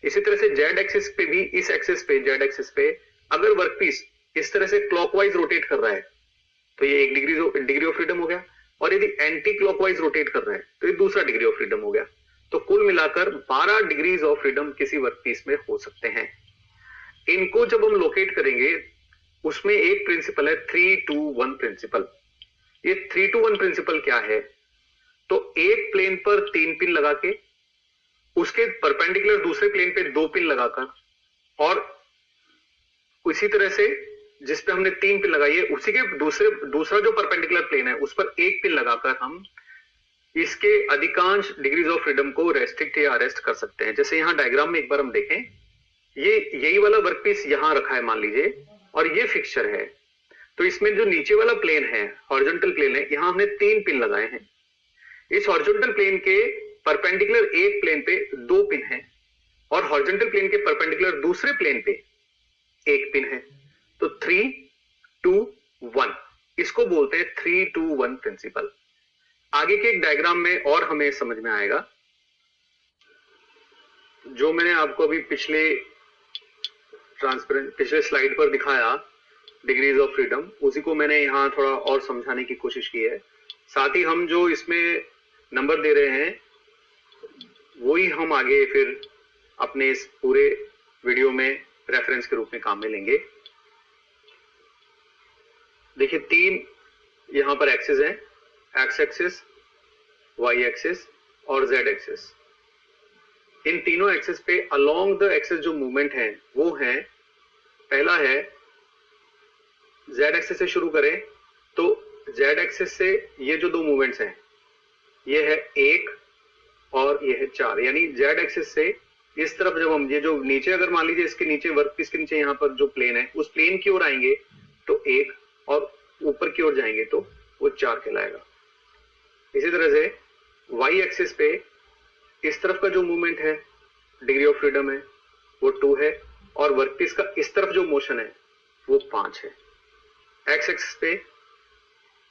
इसी तरह से जेड एक्सिस पे भी, इस एक्सिस पे जेड एक्सिस पे अगर वर्कपीस इस तरह से क्लॉकवाइज रोटेट कर रहा है, तो ये एक डिग्री ऑफ फ्रीडम हो गया, और यदि एंटी क्लॉकवाइज रोटेट कर रहा है तो ये दूसरा डिग्री ऑफ फ्रीडम हो गया। तो कुल मिलाकर 12 डिग्रीज ऑफ फ्रीडम किसी वर्कपीस में हो सकते हैं। इनको जब हम लोकेट करेंगे उसमें एक प्रिंसिपल है 3-2-1 प्रिंसिपल। ये 3-2-1 प्रिंसिपल क्या है? तो एक प्लेन पर 3 पिन लगा के, उसके परपेंडिकुलर दूसरे प्लेन पे 2 पिन लगाकर, और उसी तरह से जिस पे हमने 3 पिन लगाई है उसी के दूसरा जो परपेंडिकुलर प्लेन है उस पर 1 पिन लगाकर हम इसके अधिकांश डिग्रीज ऑफ फ्रीडम को रेस्ट्रिक्ट या अरेस्ट कर सकते हैं। जैसे यहां डायग्राम में एक बार हम देखें, यही वाला वर्कपीस यहां रखा है मान लीजिए, और ये फिक्सचर है। तो इसमें जो नीचे वाला प्लेन है, हॉरिजॉन्टल प्लेन है, यहां हमने 3 पिन लगाए हैं। इस हॉरिजॉन्टल प्लेन के परपेंडिकुलर एक प्लेन पे 2 पिन है, और हॉरिजॉन्टल प्लेन के परपेंडिकुलर दूसरे प्लेन पे 1 पिन है। तो 3-2-1 इसको बोलते हैं 3-2-1 प्रिंसिपल। आगे के एक डायग्राम में और हमें समझ में आएगा। जो मैंने आपको अभी पिछले स्लाइड पर दिखाया डिग्रीज ऑफ फ्रीडम, उसी को मैंने यहाँ थोड़ा और समझाने की कोशिश की है। साथ ही हम जो इसमें नंबर दे रहे हैं वही हम आगे फिर अपने इस पूरे वीडियो में रेफरेंस के रूप में काम में लेंगे। देखिए 3 यहां पर एक्सिस हैं, एक्स एक्सिस, वाई एक्सिस और जेड एक्सिस। इन तीनों एक्सिस पे अलोंग द एक्सिस जो मूवमेंट है वो है, पहला है जेड एक्सिस से शुरू करें तो जेड एक्सिस से ये जो 2 मूवमेंट्स हैं ये है 1 और ये है 4। यानी जेड एक्सिस से इस तरफ जब हम ये जो नीचे, अगर मान लीजिए इसके नीचे वर्कपीस के नीचे यहाँ पर जो प्लेन है उस प्लेन की ओर आएंगे तो 1, और ऊपर की ओर जाएंगे तो वो 4 कहलाएगा। इसी तरह से वाई एक्सिस पे इस तरफ का जो मूवमेंट है, डिग्री ऑफ फ्रीडम है वो 2 है, और वर्कपीस का इस तरफ जो मोशन है वो 5 है। एक्स एक्सिस पे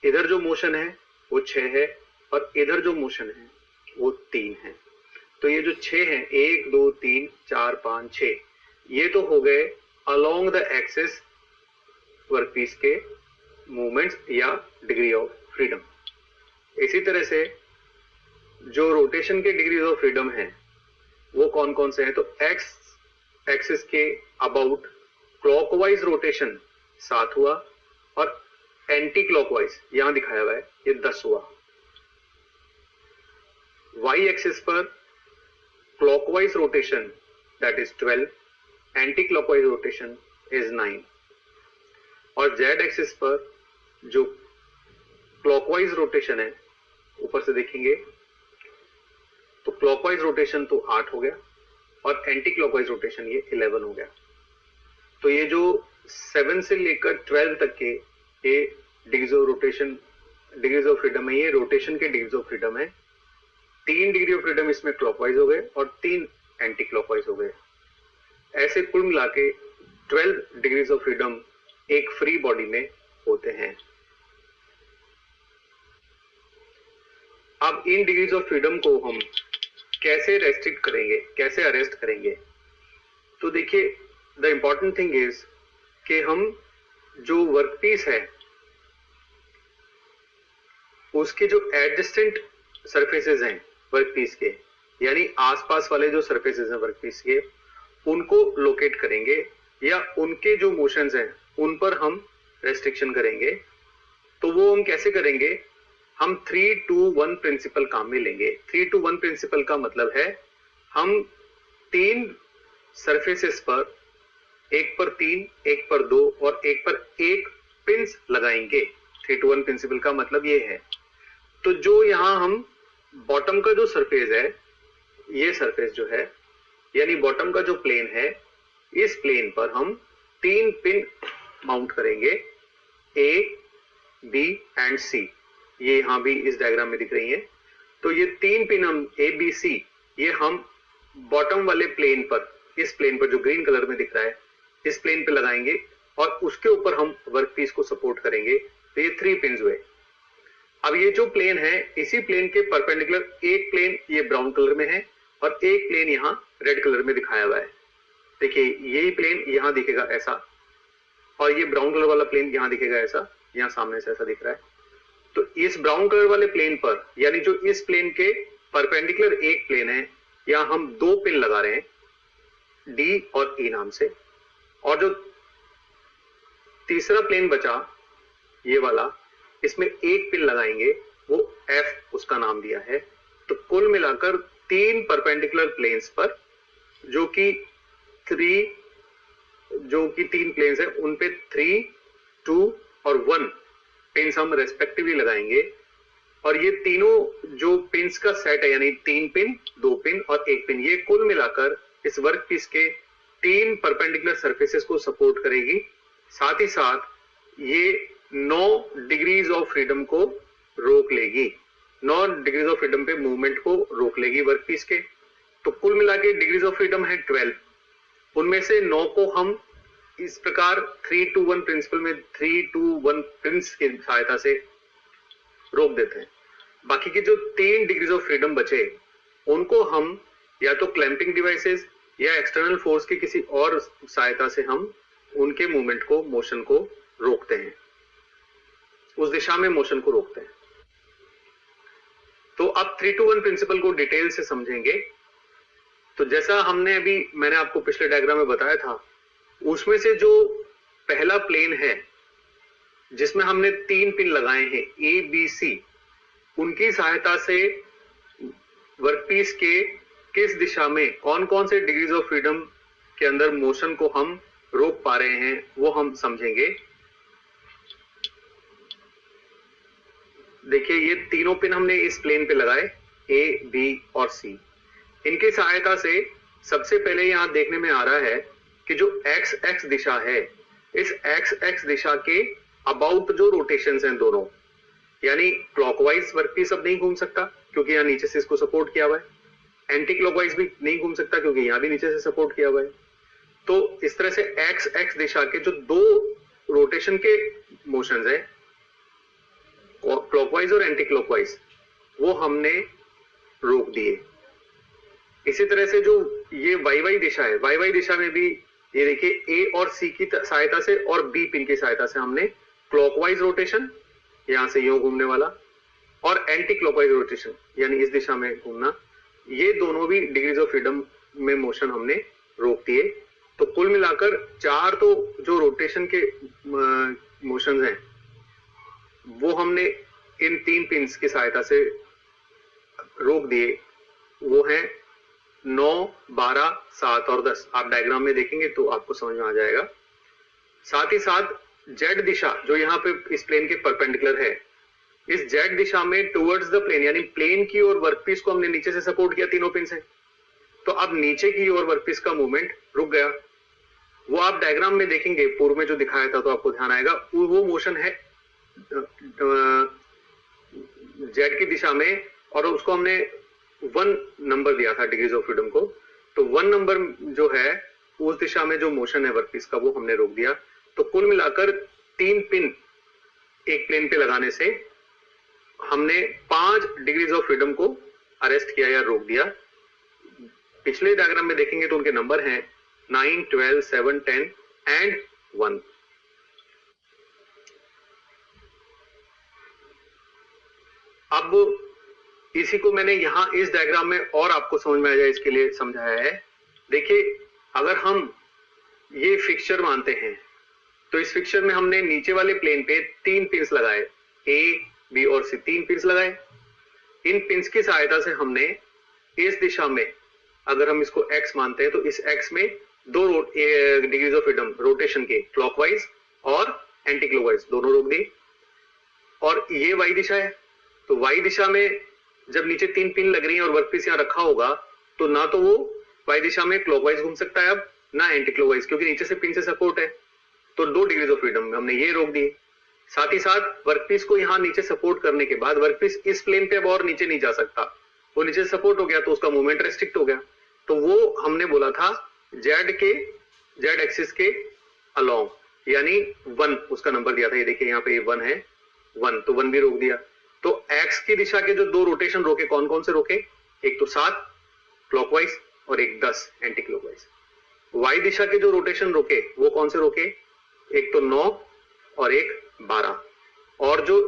इधर जो मोशन है वो 6 है, और इधर जो मोशन है वो 3 है। तो ये जो 6 है, 1 2 3 4 5 6, ये तो हो गए अलोंग द एक्सिस वर्कपीस के मूवमेंट्स या डिग्री ऑफ फ्रीडम। इसी तरह से जो रोटेशन के डिग्रीज ऑफ फ्रीडम है वो कौन कौन से हैं? तो एक्स एक्सिस के अबाउट क्लॉकवाइज रोटेशन 7 हुआ, और एंटी क्लॉकवाइज यहां दिखाया हुआ है ये 10 हुआ। वाई एक्सिस पर clockwise rotation that is 12, anti clockwise rotation is 9, और जेड एक्सिस पर जो क्लॉकवाइज रोटेशन है, ऊपर से देखेंगे तो क्लॉकवाइज रोटेशन तो 8 हो गया, और एंटी क्लॉकवाइज रोटेशन ये 11 हो गया। तो ये जो 7 से लेकर 12 तक के ये degrees of rotation, degrees of freedom है, ये रोटेशन के डिग्रीज ऑफ फ्रीडम है। 3 डिग्री ऑफ फ्रीडम इसमें क्लॉकवाइज हो गए और 3 एंटी क्लॉकवाइज हो गए। ऐसे कुल मिला के 12 डिग्रीज ऑफ फ्रीडम एक फ्री बॉडी में होते हैं। अब इन डिग्रीज ऑफ फ्रीडम को हम कैसे रेस्ट्रिक्ट करेंगे, कैसे अरेस्ट करेंगे? तो देखिए द इंपॉर्टेंट थिंग इज कि हम जो वर्कपीस है उसके जो एडजेसेंट सरफेसेस हैं वर्कपीस के, यानी आसपास वाले जो सरफेसेस हैं वर्कपीस के, उनको लोकेट करेंगे, या उनके जो मोशंस हैं उन पर हम रेस्ट्रिक्शन करेंगे। तो वो हम कैसे करेंगे? हम 3-2-1 प्रिंसिपल काम में लेंगे। 3-2-1 प्रिंसिपल का मतलब है हम 3 सरफेसेस पर, एक पर 3, एक पर 2 और एक पर 1 पिंस लगाएंगे। 3-2-1 प्रिंसिपल का मतलब ये है। तो जो यहां हम बॉटम का जो सरफेस है, ये सरफेस जो है, यानी बॉटम का जो प्लेन है, इस प्लेन पर हम 3 पिन माउंट करेंगे, ए, बी एंड सी। ये यहां भी इस डायग्राम में दिख रही है। तो ये 3 पिन हम ए, बी, सी, ये हम बॉटम वाले प्लेन पर, इस प्लेन पर जो ग्रीन कलर में दिख रहा है, इस प्लेन पे लगाएंगे, और उसके ऊपर हम वर्कपीस को सपोर्ट करेंगे। तो ये 3 पिन हुए। अब ये जो प्लेन है, इसी प्लेन के परपेंडिकुलर एक प्लेन ये ब्राउन कलर में है, और एक प्लेन यहाँ रेड कलर में दिखाया हुआ है। देखिए यही प्लेन यहां दिखेगा ऐसा, और ये ब्राउन कलर वाला प्लेन यहां दिखेगा ऐसा, यहाँ सामने से ऐसा दिख रहा है। तो इस ब्राउन कलर वाले प्लेन पर, यानी जो इस प्लेन के परपेंडिकुलर एक प्लेन है, यहाँ हम 2 पिन लगा रहे हैं डी और ई नाम से, और जो तीसरा प्लेन बचा ये वाला, इसमें एक पिन लगाएंगे, वो एफ उसका नाम दिया है। तो कुल मिलाकर 3 परपेंडिकुलर प्लेन्स पर, जो कि 3 प्लेन्स है, उन पे 3, 2 और 1 पिन्स हम रेस्पेक्टिवली लगाएंगे। और ये तीनों जो पिन्स का सेट है, यानी 3 पिन, 2 पिन और 1 पिन, ये कुल मिलाकर इस वर्क पीस के 3 परपेंडिकुलर सरफेसेस को सपोर्ट करेगी। साथ ही साथ ये 9 डिग्रीज ऑफ फ्रीडम को रोक लेगी, 9 डिग्रीज ऑफ फ्रीडम पे मूवमेंट को रोक लेगी वर्क पीस के। तो कुल मिला के डिग्रीज ऑफ फ्रीडम है 12, उनमें से 9 को हम इस प्रकार 3 to 1 प्रिंसिपल में 3 to 1 प्रिंस की सहायता से रोक देते हैं। बाकी के जो 3 डिग्रीज ऑफ फ्रीडम बचे, उनको हम या तो क्लैंपिंग डिवाइसेस या एक्सटर्नल फोर्स की किसी और सहायता से हम उनके मूवमेंट को, मोशन को रोकते हैं, उस दिशा में मोशन को रोकते हैं। तो अब 3 to 1 प्रिंसिपल को डिटेल से समझेंगे। तो जैसा मैंने आपको पिछले डायग्राम में बताया था, उसमें से जो पहला प्लेन है जिसमें हमने 3 पिन लगाए हैं ए बी सी, उनकी सहायता से वर्कपीस के किस दिशा में कौन कौन से डिग्रीज ऑफ फ्रीडम के अंदर मोशन को हम रोक पा रहे हैं, वो हम समझेंगे। देखिए, ये तीनों पिन हमने इस प्लेन पे लगाए, ए बी और सी। इनकी सहायता से सबसे पहले यहां देखने में आ रहा है कि जो एक्स एक्स दिशा है, इस एक्स एक्स दिशा के अबाउट जो रोटेशंस हैं दोनों, यानी क्लॉकवाइज वर्कपीस अब नहीं घूम सकता क्योंकि यहाँ नीचे से इसको सपोर्ट किया हुआ है, एंटी क्लॉकवाइज भी नहीं घूम सकता क्योंकि यहाँ भी नीचे से सपोर्ट किया हुआ है। तो इस तरह से एक्स एक्स दिशा के जो 2 रोटेशन के मोशंस है, क्लॉकवाइज और एंटी क्लॉकवाइज, वो हमने रोक दिए। इसी तरह से जो ये वाई वाई दिशा है, वाई वाई दिशा में भी ये देखिए ए और सी की सहायता से और बी पिन की सहायता से हमने क्लॉकवाइज रोटेशन, यहां से यूं घूमने वाला, और एंटी क्लॉकवाइज रोटेशन यानी इस दिशा में घूमना, ये दोनों भी डिग्रीज ऑफ फ्रीडम में मोशन हमने रोक दिए। तो कुल मिलाकर 4 तो जो रोटेशन के मोशंस हैं, वो हमने इन 3 पिन्स की सहायता से रोक दिए। वो है 9, 12, 7 और 10। आप डायग्राम में देखेंगे तो आपको समझ में आ जाएगा। साथ ही साथ जेड दिशा जो यहाँ पे इस प्लेन के परपेंडिकुलर है, इस जेड दिशा में टुवर्ड्स द प्लेन, यानी प्लेन की ओर वर्कपीस को हमने नीचे से सपोर्ट किया तीनों पिन से। तो अब नीचे की ओर वर्कपीस का मूवमेंट रुक गया। वो आप डायग्राम में देखेंगे, पूर्व में जो दिखाया था तो आपको ध्यान आएगा, वो मोशन है जेड की दिशा में, और उसको हमने 1 नंबर दिया था डिग्रीज ऑफ फ्रीडम को। तो 1 नंबर जो है उस दिशा में जो मोशन है वर्कपीस का, वो हमने रोक दिया। तो कुल मिलाकर 3 पिन एक प्लेन पे लगाने से हमने 5 डिग्रीज ऑफ फ्रीडम को अरेस्ट किया या रोक दिया। पिछले डायग्राम में देखेंगे तो उनके नंबर हैं 9, 12, 7, 10 एंड 1। अब इसी को मैंने यहां इस डायग्राम में और आपको समझ में आ जाए इसके लिए समझाया है। देखिए, अगर हम ये फिक्सचर मानते हैं तो इस फिक्सचर में हमने नीचे वाले प्लेन पे 3 पिन्स लगाए, ए बी और सी, 3 पिन्स लगाए। इन पिन्स की सहायता से हमने इस दिशा में, अगर हम इसको एक्स मानते हैं तो इस एक्स में 2 डिग्रीज ऑफ फ्रीडम रोटेशन के, क्लॉकवाइज और एंटी क्लॉकवाइज, दोनों रोक दी। और ये वाई दिशा है, तो वाई दिशा में जब नीचे 3 पिन लग रही है और वर्कपीस यहाँ रखा होगा, तो ना तो वो वाई दिशा में क्लॉकवाइज घूम सकता है अब, ना एंटी क्लॉकवाइज, क्योंकि नीचे से पिन से सपोर्ट है। तो 2 डिग्रीज ऑफ फ्रीडम में हमने ये रोक दिए। साथ ही साथ वर्कपीस को यहाँ नीचे सपोर्ट करने के बाद वर्कपीस इस प्लेन पे अब और नीचे नहीं जा सकता, वो नीचे सपोर्ट हो गया तो उसका मूवमेंट रेस्ट्रिक्ट हो गया। तो वो हमने बोला था जेड एक्सिस के अलोंग, यानी 1 उसका नंबर दिया था। ये देखिए यहाँ पे 1 है, 1, तो 1 भी रोक दिया। तो एक्स की दिशा के जो 2 रोटेशन रोके, कौन कौन से रोके? एक तो 7 क्लॉकवाइज और एक 10 एंटी क्लॉकवाइज। वाई दिशा के जो रोटेशन रोके वो कौन से रोके? एक तो 9 और एक 12। और जो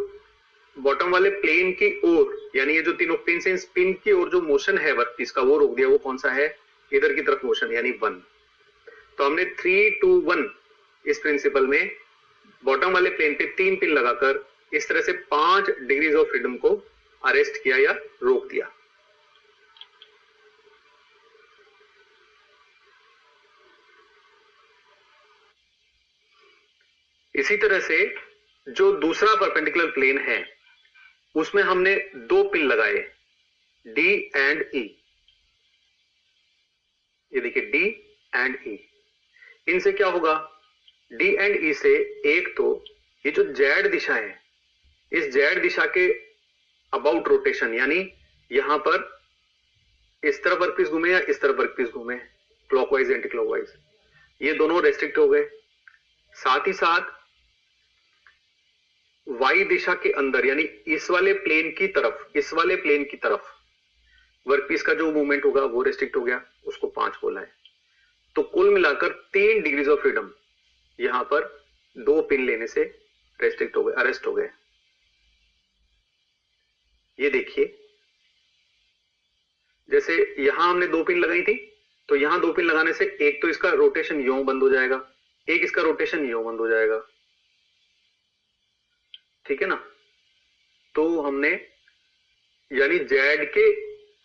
बॉटम वाले प्लेन की ओर, यानी ये जो तीनों पिन से पिन की ओर जो मोशन है वर्कपीस का वो रोक दिया। वो कौन सा है? इधर की तरफ मोशन, यानी 1। तो हमने 3, 2, 1 इस प्रिंसिपल में बॉटम वाले प्लेन पे 3 पिन लगाकर इस तरह से 5 डिग्रीज ऑफ फ्रीडम को अरेस्ट किया या रोक दिया। इसी तरह से जो दूसरा परपेंडिकुलर प्लेन है उसमें हमने 2 पिन लगाए, डी एंड ई। ये देखिए डी एंड ई। इनसे क्या होगा? डी एंड ई से एक तो ये जो जेड दिशा है, इस जेड दिशा के अबाउट रोटेशन, यानी यहां पर इस तरफ वर्कपीस घूमे या इस तरफ वर्कपीस घूमे, क्लॉकवाइज एंटी क्लॉकवाइज, ये दोनों रेस्ट्रिक्ट हो गए। साथ ही साथ वाई दिशा के अंदर, यानी इस वाले प्लेन की तरफ वर्कपीस का जो मूवमेंट होगा वो रेस्ट्रिक्ट हो गया, उसको 5 बोला है। तो कुल मिलाकर 3 डिग्रीज ऑफ फ्रीडम यहां पर 2 पिन लेने से रेस्ट्रिक्ट हो गए, अरेस्ट हो गए। ये देखिए, जैसे यहां हमने 2 पिन लगाई थी, तो यहां 2 पिन लगाने से एक तो इसका रोटेशन यों बंद हो जाएगा, एक इसका रोटेशन यों बंद हो जाएगा, ठीक है ना। तो हमने यानी जेड के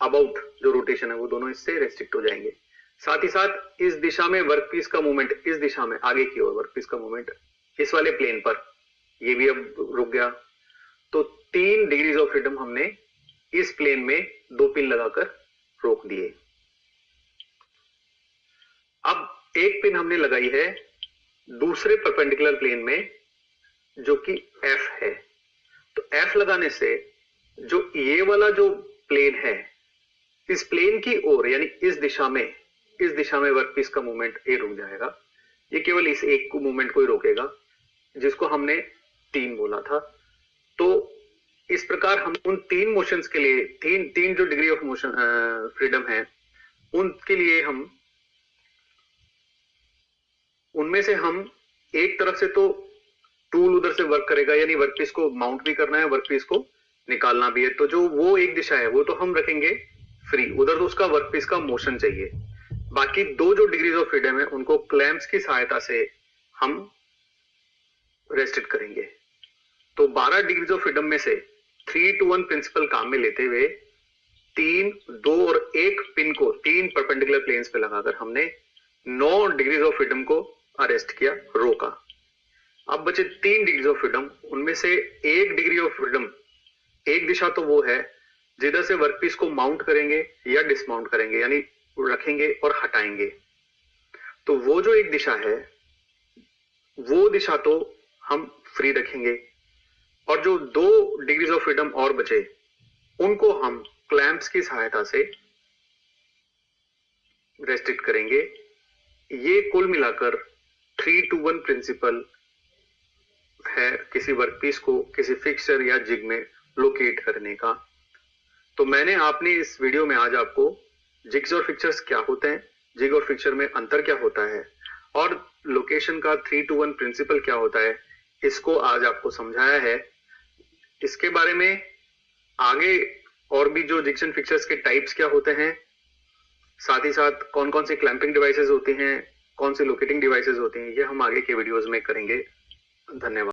अबाउट जो रोटेशन है वो दोनों इससे रेस्ट्रिक्ट हो जाएंगे। साथ ही साथ इस दिशा में वर्कपीस का मूवमेंट, इस दिशा में आगे की ओर वर्कपीस का मूवमेंट इस वाले प्लेन पर, ये भी अब रुक गया। तो 3 डिग्रीज ऑफ फ्रीडम हमने इस प्लेन में 2 पिन लगाकर रोक दिए। अब एक पिन हमने लगाई है दूसरे परपेंडिकुलर प्लेन में जो कि F है। तो F लगाने से जो ये वाला जो प्लेन है, इस प्लेन की ओर यानी इस दिशा में वर्कपीस का मूवमेंट ये रुक जाएगा। ये केवल इस एक को मूवमेंट को ही रोकेगा, जिसको हमने 3 बोला था। तो इस प्रकार हम उन 3 मोशंस के लिए, तीन जो डिग्री ऑफ मोशन फ्रीडम है, उनके लिए हम उनमें से हम एक तरफ से तो टूल उधर से वर्क करेगा, यानी वर्कपीस को माउंट भी करना है, वर्कपीस को निकालना भी है। तो जो वो एक दिशा है वो तो हम रखेंगे फ्री, उधर तो उसका वर्कपीस का मोशन चाहिए। बाकी 2 जो डिग्रीज ऑफ फ्रीडम है उनको क्लैंप्स की सहायता से हम रेस्ट्रिक्ट करेंगे। तो 12 डिग्रीज ऑफ फ्रीडम में से 3 to 1 प्रिंसिपल काम में लेते हुए 3, 2 और 1 पिन को 3 परपेंडिकुलर प्लेन्स पे लगाकर हमने 9 डिग्रीज ऑफ फ्रीडम को अरेस्ट किया, रोका। अब बचे 3 डिग्रीज ऑफ फ्रीडम, उनमें से 1 डिग्री ऑफ फ्रीडम, एक दिशा तो वो है जिधर से वर्कपीस को माउंट करेंगे या डिसमाउंट करेंगे, यानी रखेंगे और हटाएंगे। तो वो जो एक दिशा है वो दिशा तो हम फ्री रखेंगे, और जो 2 डिग्रीज ऑफ फ्रीडम और बचे उनको हम क्लैंप्स की सहायता से रेस्ट्रिक्ट करेंगे। ये कुल मिलाकर 3 to 1 प्रिंसिपल है किसी वर्कपीस को किसी फिक्सचर या जिग में लोकेट करने का। तो मैंने आपने इस वीडियो में आज आपको जिग्स और फिक्सचर्स क्या होते हैं, जिग और फिक्सचर में अंतर क्या होता है, और लोकेशन का 3 to 1 प्रिंसिपल क्या होता है, इसको आज आपको समझाया है। इसके बारे में आगे और भी जो जिग्स एंड फिक्सचर्स के टाइप्स क्या होते हैं, साथ ही साथ कौन कौन सी क्लैंपिंग डिवाइसेस होती हैं, कौन सी लोकेटिंग डिवाइसेस होती हैं, ये हम आगे के वीडियोस में करेंगे। धन्यवाद।